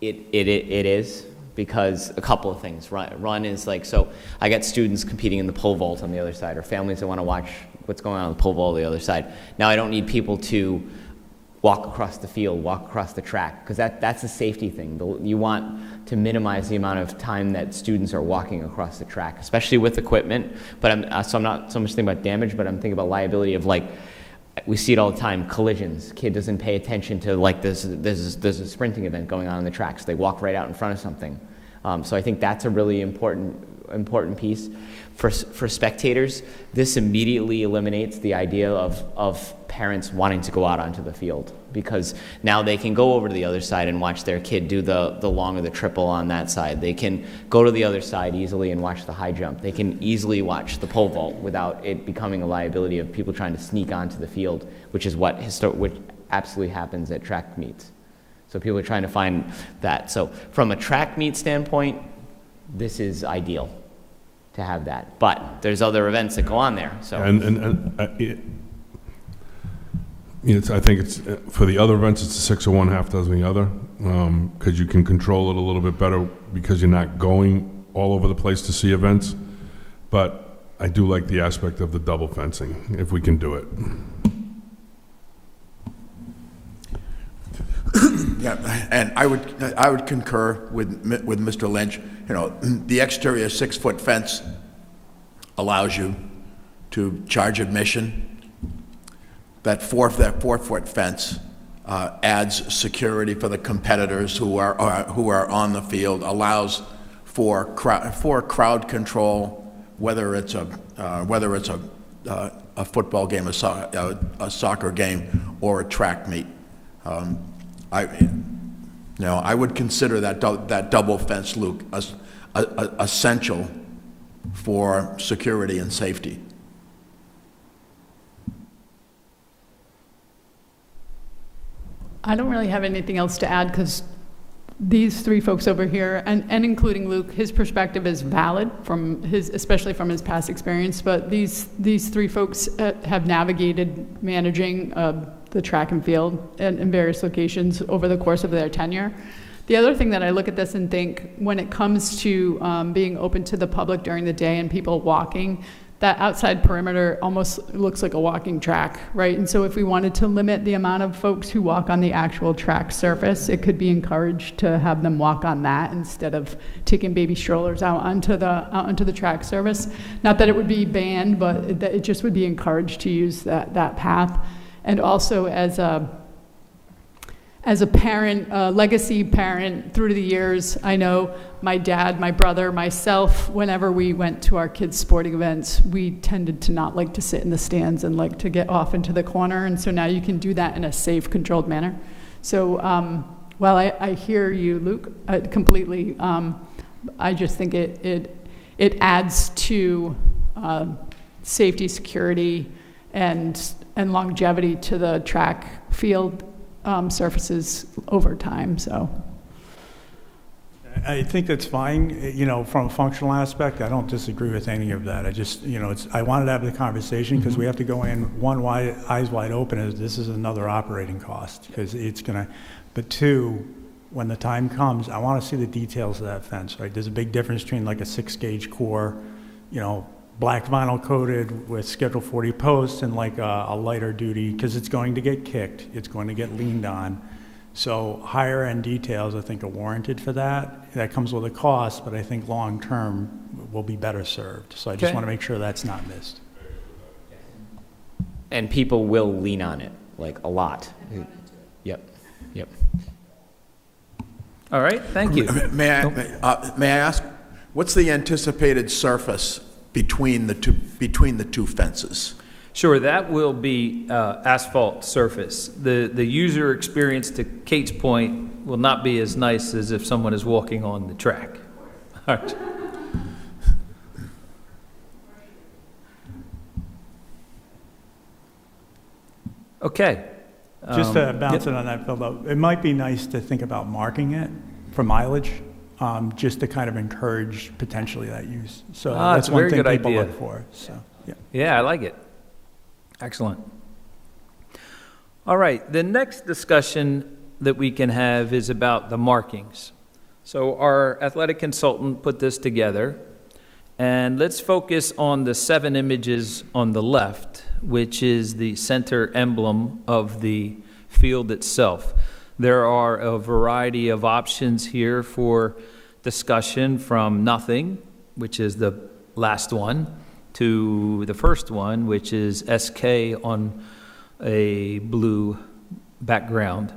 it is, because a couple of things. Run is like, so I got students competing in the pole vault on the other side, or families that want to watch what's going on in the pole vault on the other side. Now I don't need people to walk across the field, walk across the track, because that's a safety thing. You want to minimize the amount of time that students are walking across the track, especially with equipment. But I'm not so much thinking about damage, but I'm thinking about liability of, like, we see it all the time, collisions. Kid doesn't pay attention to, like, there's a sprinting event going on the tracks. They walk right out in front of something. So I think that's a really important piece. For spectators, this immediately eliminates the idea of parents wanting to go out onto the field, because now they can go over to the other side and watch their kid do the long or the triple on that side. They can go to the other side easily and watch the high jump. They can easily watch the pole vault without it becoming a liability of people trying to sneak onto the field, which is what absolutely happens at track meets. So people are trying to find that. So from a track meet standpoint, this is ideal to have that. But there's other events that go on there. So I think it's for the other events, it's a 6 of one, half dozen the other, because you can control it a little bit better because you're not going all over the place to see events. But I do like the aspect of the double fencing, if we can do it. Yeah, and I would concur with Mr. Lynch. You know, the exterior 6-foot fence allows you to charge admission. That 4-foot fence adds security for the competitors who are on the field, allows for crowd control, whether it's a football game, a soccer game, or a track meet. I would consider that double fence, Luke, essential for security and safety. I don't really have anything else to add, because these three folks over here, and including Luke, his perspective is valid especially from his past experience, but these three folks have navigated managing the track and field in various locations over the course of their tenure. The other thing that I look at this and think, when it comes to being open to the public during the day and people walking, that outside perimeter almost looks like a walking track, right? And so if we wanted to limit the amount of folks who walk on the actual track surface, it could be encouraged to have them walk on that instead of taking baby strollers out onto the track surface. Not that it would be banned, but it just would be encouraged to use that path. And also as a parent, a legacy parent through the years, I know my dad, my brother, myself, whenever we went to our kids' sporting events, we tended to not like to sit in the stands and like to get off into the corner. And so now you can do that in a safe, controlled manner. So while I hear you, Luke, completely, I just think it adds to safety, security, and longevity to the track field surfaces over time. So I think that's fine. From a functional aspect, I don't disagree with any of that. I just, I wanted to have the conversation because we have to go in eyes wide open, as this is another operating cost, because it's going to, but two, when the time comes, I want to see the details of that fence, right? There's a big difference between like a 6-gauge core, black vinyl coated with Schedule 40 posts and like a lighter duty, because it's going to get kicked, it's going to get leaned on. So higher end details, I think, are warranted for that. That comes with a cost, but I think long term will be better served. So I just Okay. want to make sure that's not missed. And people will lean on it, like a lot. Yep, yep. All right, thank you. May I ask, what's the anticipated surface between the two fences? Sure, that will be asphalt surface. The user experience, to Kate's point, will not be as nice as if someone is walking on the track. All right. Okay. Just to bounce it on that, Phil, though, it might be nice to think about marking it for mileage, just to kind of encourage potentially that use. So That's that's a one very thing good people idea. look for. So, yeah. Yeah, I like it. Excellent. All right, the next discussion that we can have is about the markings. So our athletic consultant put this together, and let's focus on the 7 images on the left, which is the center emblem of the field itself. There are a variety of options here for discussion, from nothing, which is the last one, to the first one, which is SK on a blue background,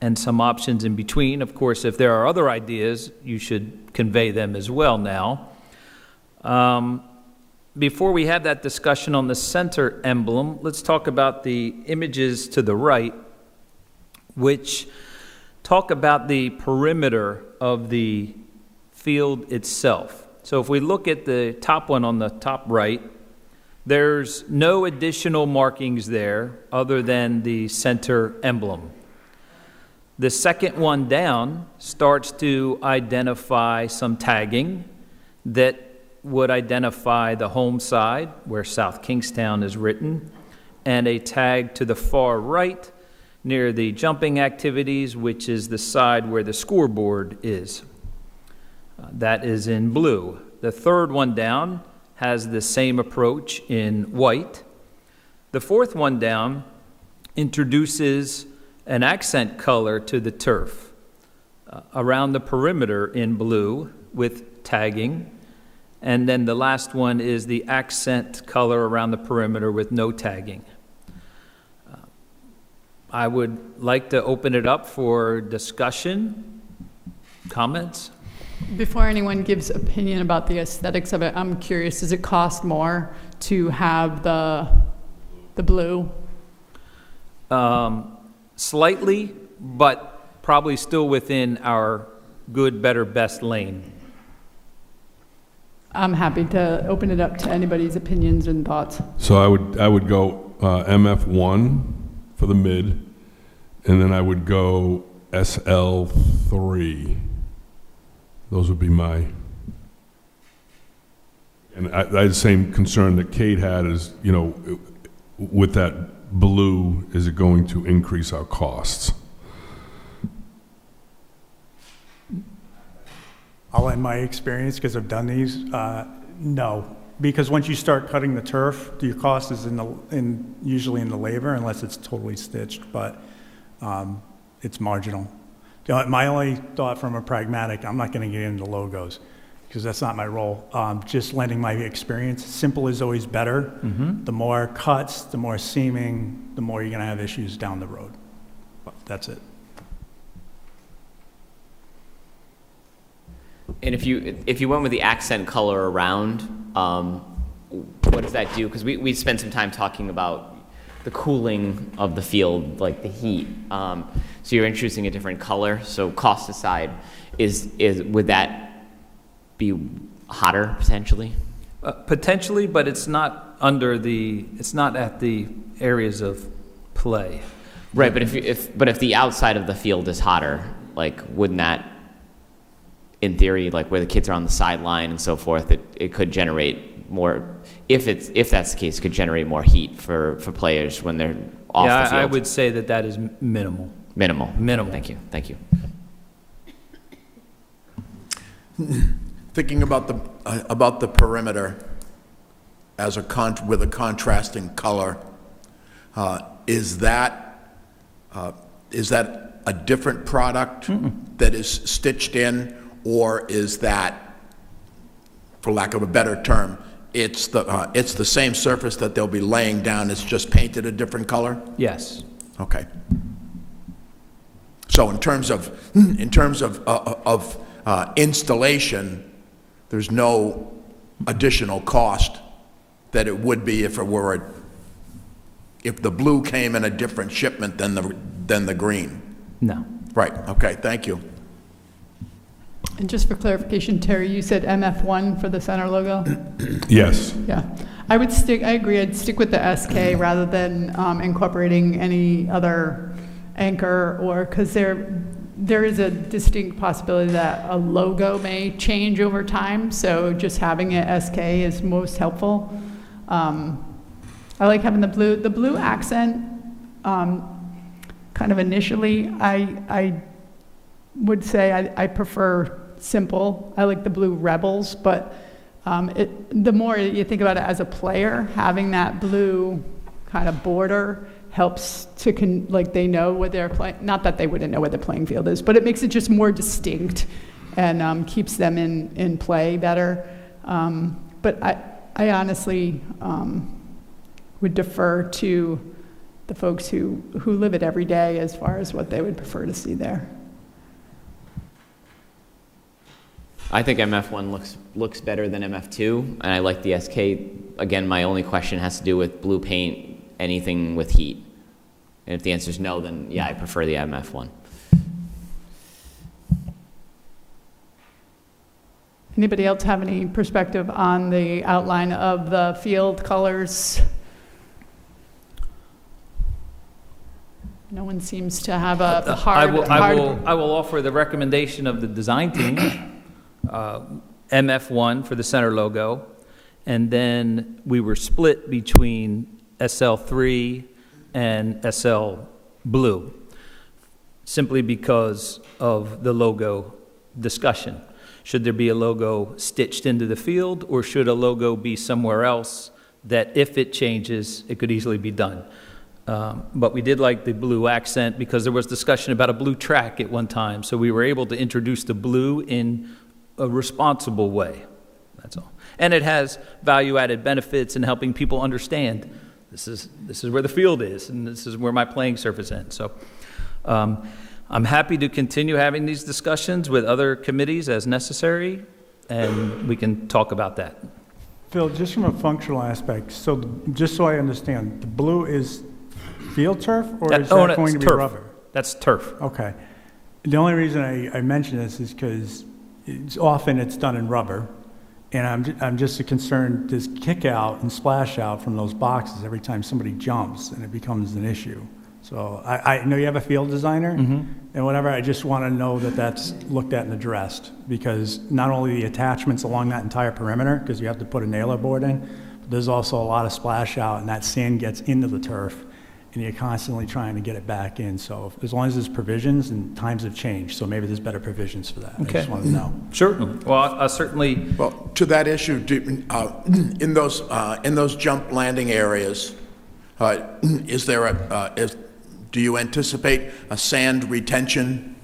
and some options in between. Of course, if there are other ideas, you should convey them as well now. Before we have that discussion on the center emblem, let's talk about the images to the right, which talk about the perimeter of the field itself. So if we look at the top one on the top right, there's no additional markings there other than the center emblem. The second one down starts to identify some tagging that would identify the home side, where South Kingstown is written, and a tag to the far right near the jumping activities, which is the side where the scoreboard is. That is in blue. The third one down has the same approach in white. The fourth one down introduces an accent color to the turf around the perimeter in blue with tagging. And then the last one is the accent color around the perimeter with no tagging. I would like to open it up for discussion, comments. Before anyone gives opinion about the aesthetics of it, I'm curious, does it cost more to have the blue? Slightly, but probably still within our good, better, best lane. I'm happy to open it up to anybody's opinions and thoughts. So I would go MF1 for the mid, and then I would go SL3. Those would be my. And I had the same concern that Kate had is, with that blue, is it going to increase our costs? I'll end my experience because I've done these. No, because once you start cutting the turf, your cost is usually in the labor, unless it's totally stitched. But it's marginal. My only thought from a pragmatic, I'm not going to get into logos because that's not my role. Just lending my experience. Simple is always better. Mm-hmm. The more cuts, the more seaming, the more you're going to have issues down the road. But that's it. And if you went with the accent color around, what does that do? Because we spent some time talking about the cooling of the field, like the heat. So you're introducing a different color. So cost aside, would that be hotter potentially? Potentially, but it's not it's not at the areas of play. Right, but if the outside of the field is hotter, like wouldn't that, in theory, like where the kids are on the sideline and so forth, it could generate more, if that's the case, could generate more heat for players when they're off the field? I would say that is minimal. Minimal. Minimal. Thank you. thinking about the perimeter as with a contrasting color, is that a different product that is stitched in, or is that, for lack of a better term, it's the same surface that they'll be laying down, it's just painted a different color? Yes. Okay. So in terms of installation, there's no additional cost that it would be if the blue came in a different shipment than the green. No. Right. Okay. Thank you. And just for clarification, Terry, you said MF1 for the center logo? Yes. Yeah. I agree, I'd stick with the SK rather than incorporating any other anchor, because there is a distinct possibility that a logo may change over time, so just having it SK is most helpful. I like having the blue accent. Kind of initially, I would say I prefer simple. I like the blue rebels, but the more you think about it as a player, having that blue kind of border helps to, they know what they're playing. Not that they wouldn't know what the playing field is, but it makes it just more distinct and keeps them in play better. But I honestly would defer to the folks who live it every day as far as what they would prefer to see there. I think MF1 looks better than MF2, and I like the SK. Again, my only question has to do with blue paint, anything with heat. And if the answer is no, then yeah, I prefer the MF1. Anybody else have any perspective on the outline of the field colors? No one seems to have a hard... I will offer the recommendation of the design team, MF1 for the center logo, and then we were split between SL3 and SL blue, simply because of the logo discussion. Should there be a logo stitched into the field, or should a logo be somewhere else that if it changes, it could easily be done? But we did like the blue accent because there was discussion about a blue track at one time, so we were able to introduce the blue in a responsible way. That's all. And it has value-added benefits in helping people understand this is where the field is, and this is where my playing surface ends. So I'm happy to continue having these discussions with other committees as necessary, and we can talk about that. Phil, just from a functional aspect, so just so I understand, the blue is field turf, or is that going to be turf. rubber? That's turf. Okay. The only reason I mention this is because often it's done in rubber, and I'm just concerned this kick out and splash out from those boxes every time somebody jumps, and it becomes an issue. So I know you have a field designer, and whatever, I just want to know that that's looked at and addressed, because not only the attachments along that entire perimeter, because you have to put a nailer board in, but there's also a lot of splash out, and that sand gets into the turf, and you're constantly trying to get it back in. So as long as there's provisions, and times have changed, so maybe there's better provisions for that. Okay. I just want to know. Sure. Well, I certainly... Well, to that issue, in those jump landing areas, do you anticipate a sand retention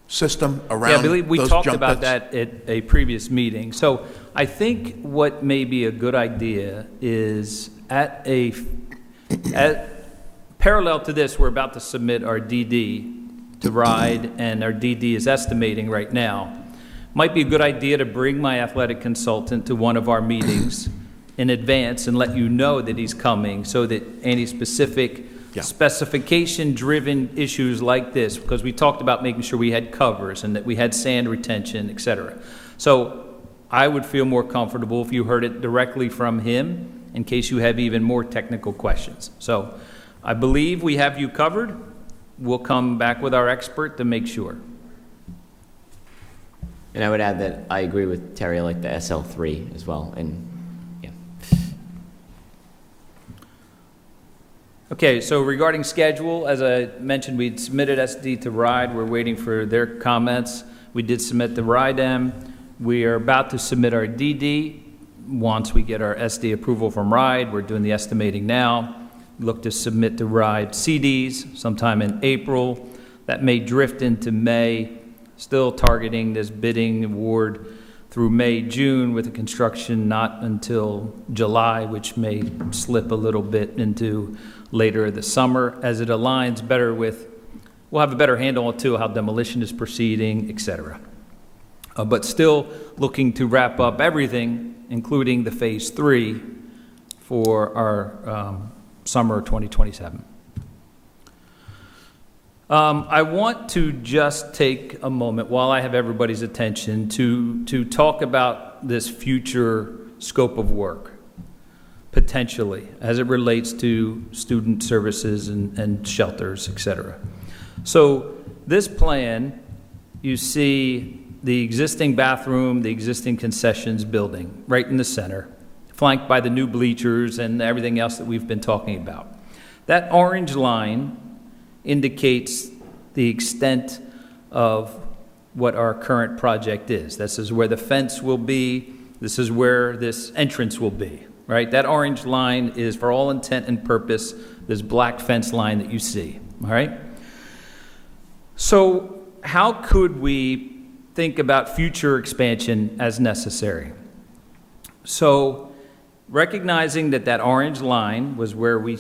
system around? Yeah, I believe we those talked jump about pits? that at a previous meeting. So I think what may be a good idea is parallel to this, we're about to submit our DD to RIDE, and our DD is estimating right now. Might be a good idea to bring my athletic consultant to one of our meetings in advance and let you know that he's coming, so that any specific specification-driven issues like this, because we talked about making sure we had covers and that we had sand retention, et cetera. So I would feel more comfortable if you heard it directly from him in case you have even more technical questions. So I believe we have you covered. We'll come back with our expert to make sure. And I would add that I agree with Terry, I like the SL3 as well. And yeah. Okay, so regarding schedule, as I mentioned, we'd submitted SD to RIDE. We're waiting for their comments. We did submit the RIDE-M. We are about to submit our DD. Once we get our SD approval from RIDE, we're doing the estimating now. Look to submit to RIDE CDs sometime in April. That may drift into May, still targeting this bidding award through May, June, with the construction not until July, which may slip a little bit into later this summer as it aligns better with, we'll have a better handle on too how demolition is proceeding, et cetera. But still looking to wrap up everything, including the phase 3 for our summer 2027. I want to just take a moment while I have everybody's attention to talk about this future scope of work, potentially, as it relates to student services and shelters, et cetera. So this plan, you see the existing bathroom, the existing concessions building right in the center, flanked by the new bleachers and everything else that we've been talking about. That orange line indicates the extent of what our current project is. This is where the fence will be. This is where this entrance will be, right? That orange line is, for all intent and purpose, this black fence line that you see, all right? So how could we think about future expansion as necessary? So recognizing that that orange line was where we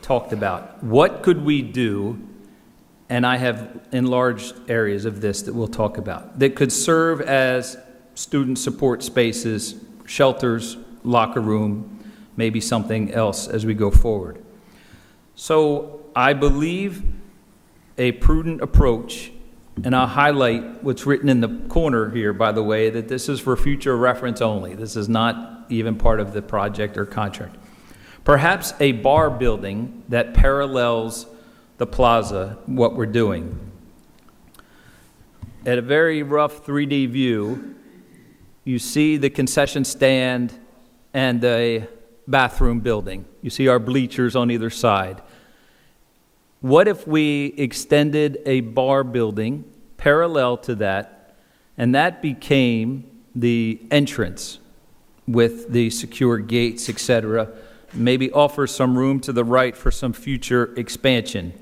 talked about what could we do, and I have enlarged areas of this that we'll talk about, that could serve as student support spaces, shelters, locker room, maybe something else as we go forward. So I believe a prudent approach, and I'll highlight what's written in the corner here, by the way, that this is for future reference only. This is not even part of the project or contract. Perhaps a bar building that parallels the plaza, what we're doing. At a very rough 3D view, you see the concession stand and the bathroom building. You see our bleachers on either side. What if we extended a bar building parallel to that, and that became the entrance with the secure gates, etc., maybe offer some room to the right for some future expansion?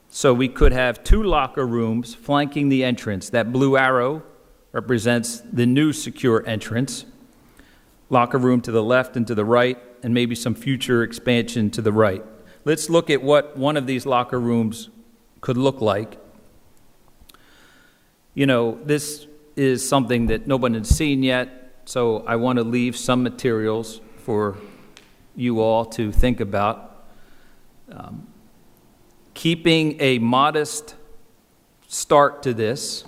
So we could have 2 locker rooms flanking the entrance. That blue arrow represents the new secure entrance. Locker room to the left and to the right, and maybe some future expansion to the right. Let's look at what one of these locker rooms could look like. You know, this is something that no one has seen yet, so I want to leave some materials for you all to think about. Keeping a modest start to this,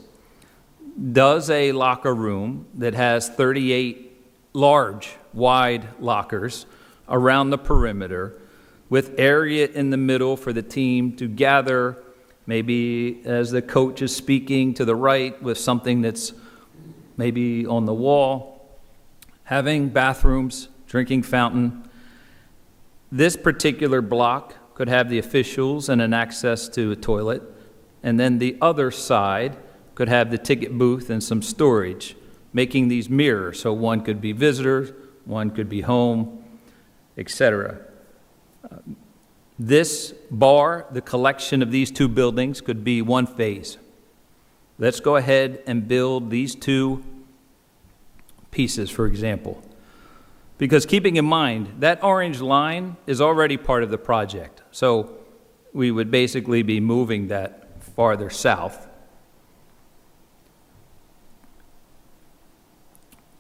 does a locker room that has 38 large, wide lockers around the perimeter, with area in the middle for the team to gather, maybe as the coach is speaking to the right with something that's maybe on the wall, having bathrooms, drinking fountain. This particular block could have the officials and an access to a toilet, and then the other side could have the ticket booth and some storage, making these mirrors, so one could be visitors, one could be home, etc. This bar, the collection of these 2 buildings, could be one phase. Let's go ahead and build these 2 pieces, for example. Because keeping in mind, that orange line is already part of the project. So we would basically be moving that farther south.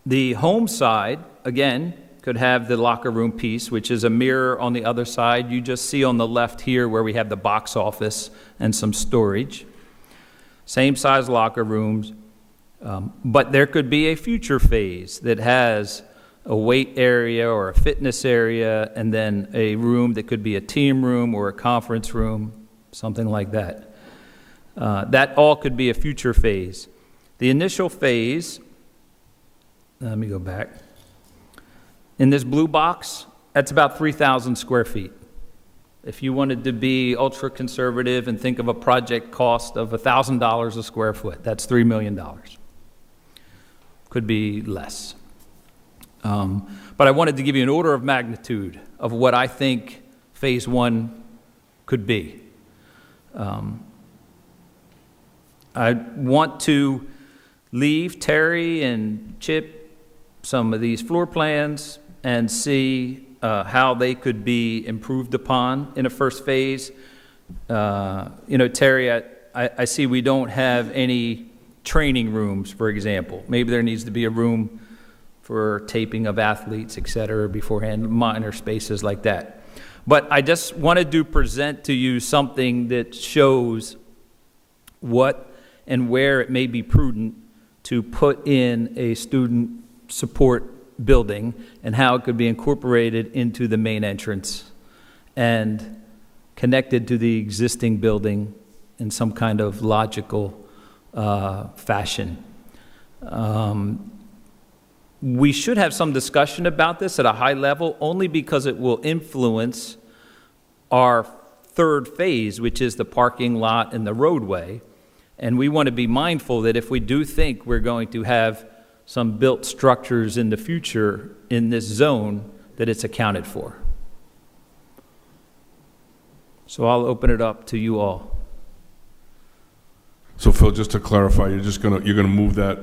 The home side, again, could have the locker room piece, which is a mirror on the other side. You just see on the left here where we have the box office and some storage. Same size locker rooms, but there could be a future phase that has a weight area or a fitness area, and then a room that could be a team room or a conference room, something like that. That all could be a future phase. The initial phase, let me go back. In this blue box, that's about 3,000 square feet. If you wanted to be ultra conservative and think of a project cost of $1,000 a square foot, that's $3 million. could be less. But I wanted to give you an order of magnitude of what I think Phase 1 could be. I want to leave Terry and Chip some of these floor plans and see how they could be improved upon in a first phase. Terry, I see we don't have any training rooms, for example. Maybe there needs to be a room for taping of athletes, et cetera, beforehand, minor spaces like that. But I just wanted to present to you something that shows what and where it may be prudent to put in a student support building and how it could be incorporated into the main entrance and connected to the existing building in some kind of logical fashion. We should have some discussion about this at a high level, only because it will influence our third phase, which is the parking lot and the roadway. And we want to be mindful that if we do think we're going to have some built structures in the future in this zone, that it's accounted for. So I'll open it up to you all. So Phil, just to clarify, you're gonna move that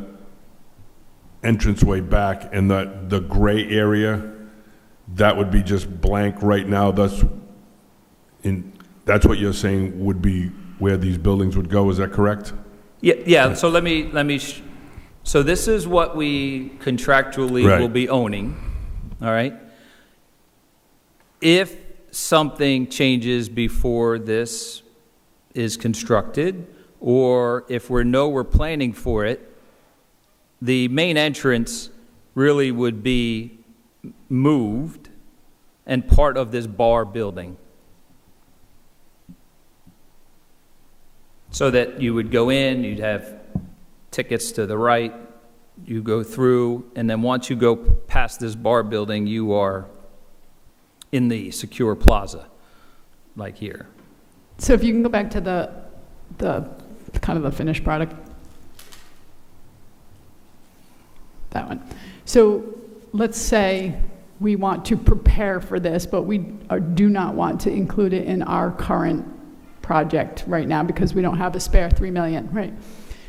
entranceway back, and that the gray area, that would be just blank right now. That's what you're saying would be where these buildings would go. Is that correct? Yeah. So let me. So this is what we contractually Right. will be owning. All right. If something changes before this is constructed, or if we're planning for it, the main entrance really would be moved and part of this bar building. So that you would go in, you'd have tickets to the right, you go through, and then once you go past this bar building, you are in the secure plaza, like here. So if you can go back to the kind of the finished product. That one. So let's say we want to prepare for this, but we do not want to include it in our current project right now because we don't have a spare $3 million, right?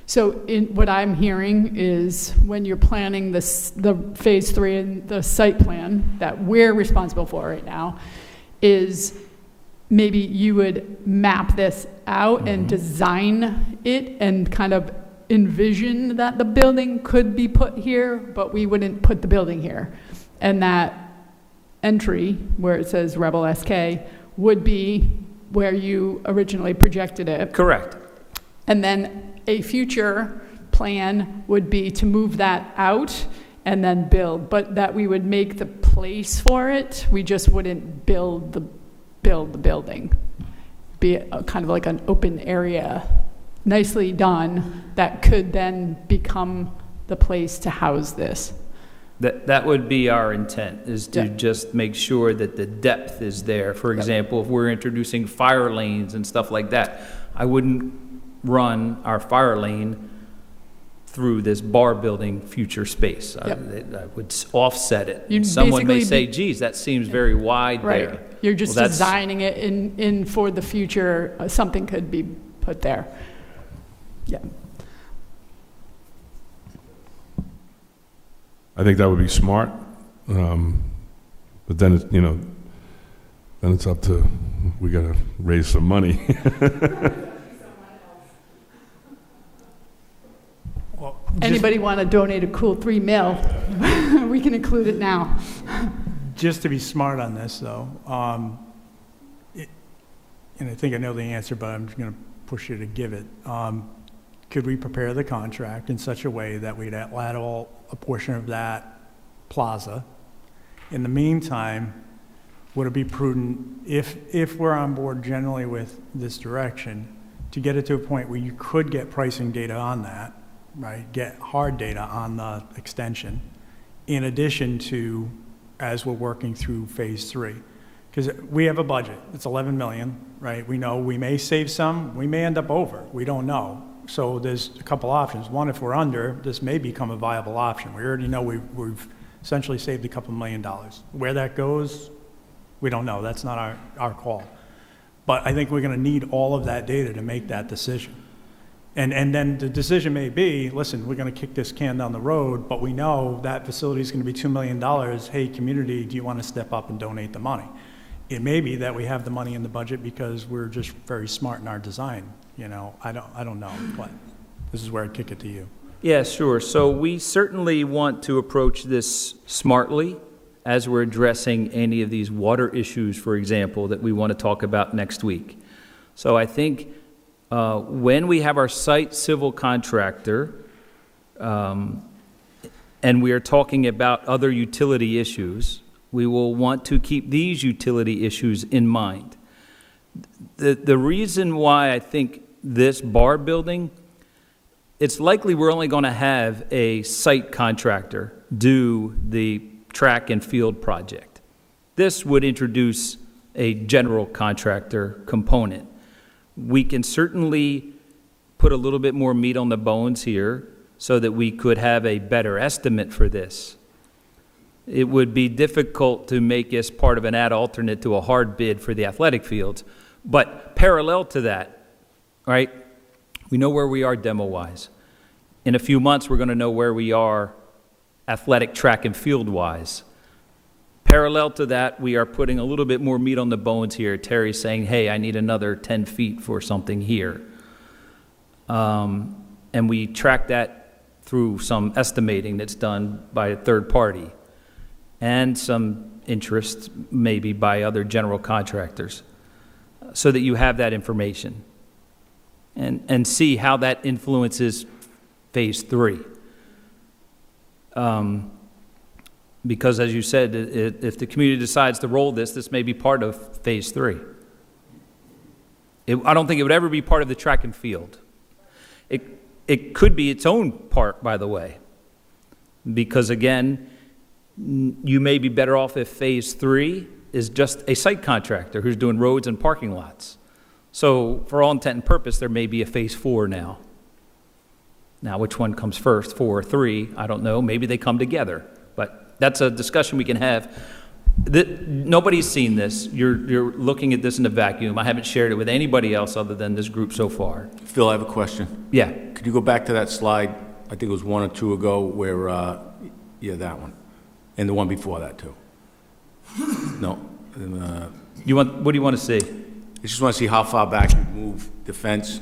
So what I'm hearing is when you're planning the phase 3 and the site plan that we're responsible for right now, is maybe you would map this out and design it and kind of envision that the building could be put here, but we wouldn't put the building here. And that entry where it says Rebel SK would be where you originally projected it. Correct. And then a future plan would be to move that out and then build, but that we would make the place for it. We just wouldn't build the building. Be kind of like an open area, nicely done, that could then become the place to house this. That would be our intent, is to Yeah. just make sure that the depth is there. For example, if we're introducing fire lanes and stuff like that, I wouldn't run our fire lane through this bar building future space. Yep. I would offset it. You'd Someone may basically say, geez, that seems very wide Right. there. You're just Well, that's- designing it in for the future, something could be put there. Yeah. I think that would be smart, but then then it's up to, we gotta raise some money. Well, Anybody want to donate a cool $3 million? We can include it now. just to be smart on this, though, and I think I know the answer, but I'm just going to push you to give it. Could we prepare the contract in such a way that we'd lateral a portion of that plaza? In the meantime, would it be prudent, if we're on board generally with this direction, to get it to a point where you could get pricing data on that, right? Get hard data on the extension, in addition to, as we're working through phase 3. Because we have a budget, it's 11 million, right? We know we may save some, we may end up over, we don't know. So there's a couple options. One, if we're under, this may become a viable option. We already know we've essentially saved a couple $1 million. Where that goes, we don't know. That's not our call. But I think we're going to need all of that data to make that decision. And then the decision may be, listen, we're going to kick this can down the road, but we know that facility is going to be $2 million. Hey, community, do you want to step up and donate the money? It may be that we have the money in the budget because we're just very smart in our design. You know, I don't know, but this is where I'd kick it to you. Yeah, sure. So we certainly want to approach this smartly as we're addressing any of these water issues, for example, that we want to talk about next week. So I think when we have our site civil contractor, and we are talking about other utility issues, we will want to keep these utility issues in mind. The reason why I think this bar building, it's likely we're only going to have a site contractor do the track and field project. This would introduce a general contractor component. We can certainly put a little bit more meat on the bones here so that we could have a better estimate for this. It would be difficult to make this part of an ad alternate to a hard bid for the athletic fields. But parallel to that, right, we know where we are demo-wise. In a few months, we're going to know where we are athletic track and field-wise. Parallel to that, we are putting a little bit more meat on the bones here. Terry's saying, hey, I need another 10 feet for something here. And we track that through some estimating that's done by a third party and some interest maybe by other general contractors so that you have that information and see how that influences phase 3. Because as you said, if the community decides to roll this may be part of phase 3. I don't think it would ever be part of the track and field. It could be its own part, by the way, because again, you may be better off if phase 3 is just a site contractor who's doing roads and parking lots. So for all intent and purpose, there may be a phase 4 now. Now, which one comes first, 4 or 3? I don't know. Maybe they come together. But that's a discussion we can have. Nobody's seen this. You're looking at this in a vacuum. I haven't shared it with anybody else other than this group so far. Phil, I have a question. Yeah. Could you go back to that slide, I think it was 1 or 2 ago, where, yeah, that one, and the one before that, too? No. What do you want to see? I just want to see how far back you move the fence.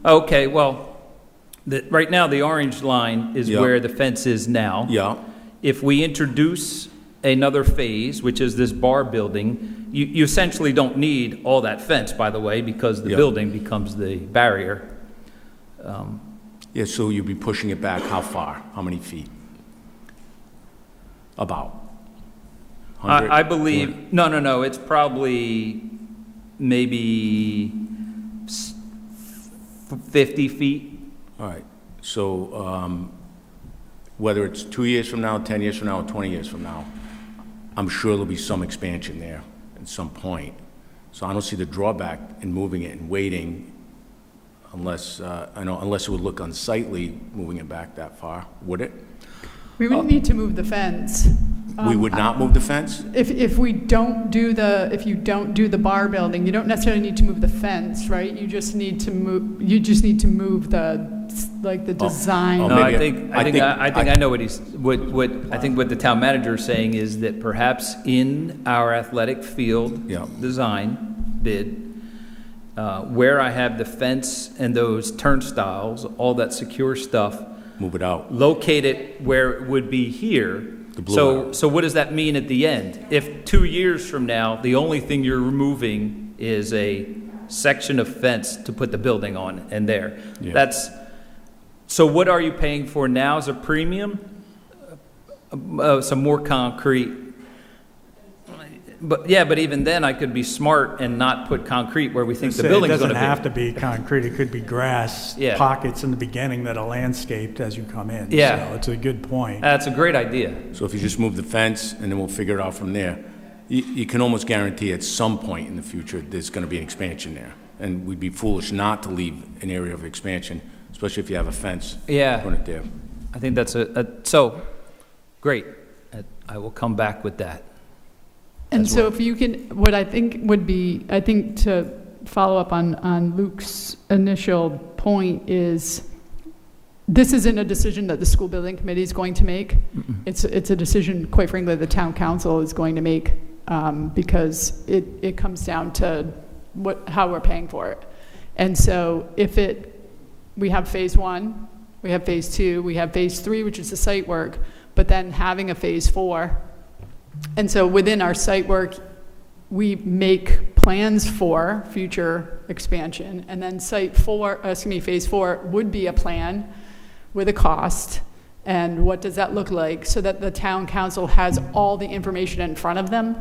Okay, well, right now the orange line is Yeah. where the fence is now. Yeah. If we introduce another phase, which is this bar building, you essentially don't need all that fence, by the way, because the Yeah. building becomes the barrier. Yeah, so you'd be pushing it back how far? How many feet? About? 100? I believe, no, it's probably maybe 50 feet. All right, so whether it's 2 years from now, 10 years from now, or 20 years from now, I'm sure there'll be some expansion there at some point. So I don't see the drawback in moving it and waiting unless, unless it would look unsightly moving it back that far, would it? We would need to move the fence. We would not move the fence? If you don't do the bar building, you don't necessarily need to move the fence, right? You just need to move the design. Oh, No, I maybe think I know what I think what the town manager is saying is that perhaps in our athletic field Yeah. design bid, where I have the fence and those turnstiles, all that secure stuff, Move it out. locate it where it would be here. The blue arrow. So what does that mean at the end? If 2 years from now, the only thing you're removing is a section of fence to put the building on and there. Yeah. So what are you paying for now as a premium? Some more concrete. But even then I could be smart and not put concrete where we think the building's going to be. It doesn't have to be concrete. It could be grass Yeah. pockets in the beginning that are landscaped as you come in. Yeah. So it's a good point. That's a great idea. So if you just move the fence, and then we'll figure it out from there, you can almost guarantee at some point in the future, there's going to be an expansion there. And we'd be foolish not to leave an area of expansion, especially if you have a fence. Yeah. Put it there. I think that's so, great. I will come back with that. And as so well. if you can, what I think would be, I think to follow up on Luke's initial point is, this isn't a decision that the school building committee is going to make. It's a decision, quite frankly, the town council is going to make, because it comes down to how we're paying for it. And so we have phase 1, we have phase 2, we have phase 3, which is the site work, but then having a phase 4. And so within our site work, we make plans for future expansion, and then phase 4 would be a plan with a cost, and what does that look like, so that the town council has all the information in front of them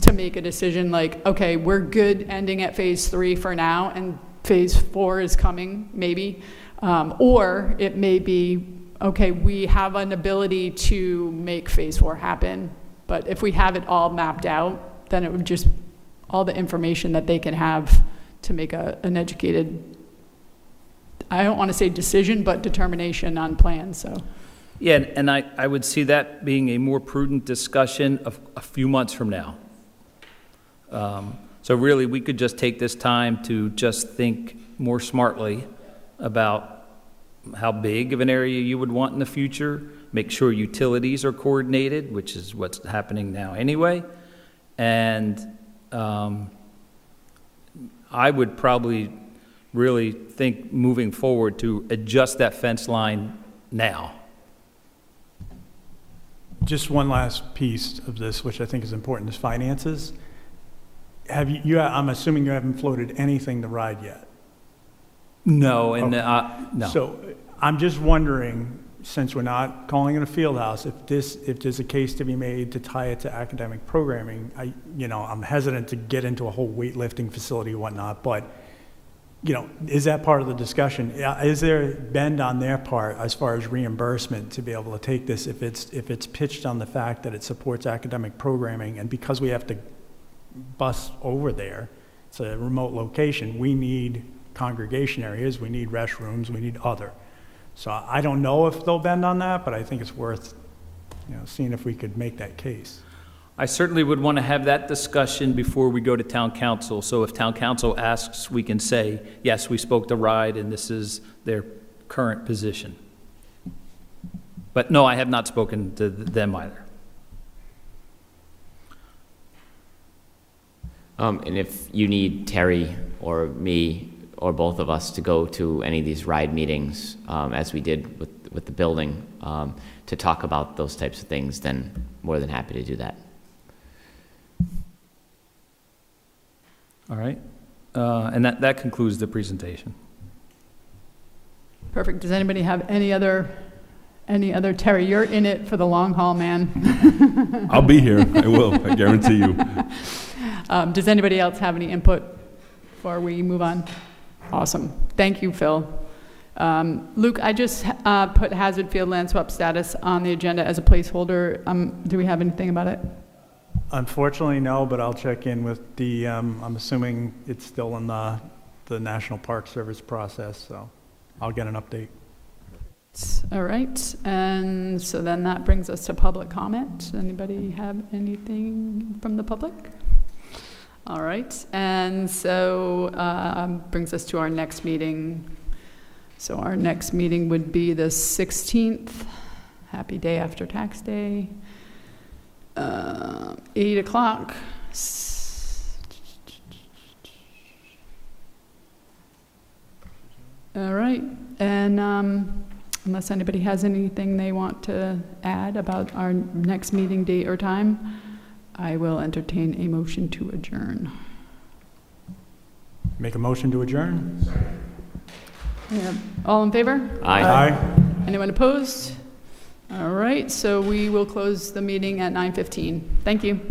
to make a decision like, okay, we're good ending at phase 3 for now, and phase 4 is coming, maybe. Or it may be, okay, we have an ability to make phase 4 happen, but if we have it all mapped out, then it would just, all the information that they can have to make an educated, I don't want to say decision, but determination on plans, so. Yeah, and I would see that being a more prudent discussion a few months from now. So really, we could just take this time to just think more smartly about how big of an area you would want in the future, make sure utilities are coordinated, which is what's happening now anyway, and I would probably really think moving forward to adjust that fence line now. Just one last piece of this, which I think is important, is finances. I'm assuming you haven't floated anything to ride yet. No, and Okay. no. So I'm just wondering, since we're not calling it a field house, if there's a case to be made to tie it to academic programming. I'm hesitant to get into a whole weightlifting facility and whatnot, but is that part of the discussion? Is there a bend on their part as far as reimbursement to be able to take this if it's pitched on the fact that it supports academic programming, and because we have to bus over there, it's a remote location, we need congregation areas, we need restrooms, we need other. So I don't know if they'll bend on that, but I think it's worth seeing if we could make that case. I certainly would want to have that discussion before we go to town council. So if town council asks, we can say, yes, we spoke to RIDE and this is their current position. But no, I have not spoken to them either. And if you need Terry or me or both of us to go to any of these RIDE meetings, as we did with the building, to talk about those types of things, then more than happy to do that. All right. And that concludes the presentation. Perfect. Does anybody have any other, Terry, you're in it for the long haul, man. I'll be here. I will. I guarantee you. Does anybody else have any input before we move on? Awesome. Thank you, Phil. Luke, I just put Hazard Field land swap status on the agenda as a placeholder. Do we have anything about it? Unfortunately, no, but I'll check in with the, I'm assuming it's still in the National Park Service process, so I'll get an update. All right, and so then that brings us to public comment. Anybody have anything from the public? All right, and so brings us to our next meeting. So our next meeting would be the 16th. Happy day after tax day. 8 o'clock. All right, and unless anybody has anything they want to add about our next meeting date or time, I will entertain a motion to adjourn. Make a motion to adjourn? Yeah. All in favor? Aye. Anyone opposed? All right, so we will close the meeting at 9:15. Thank you.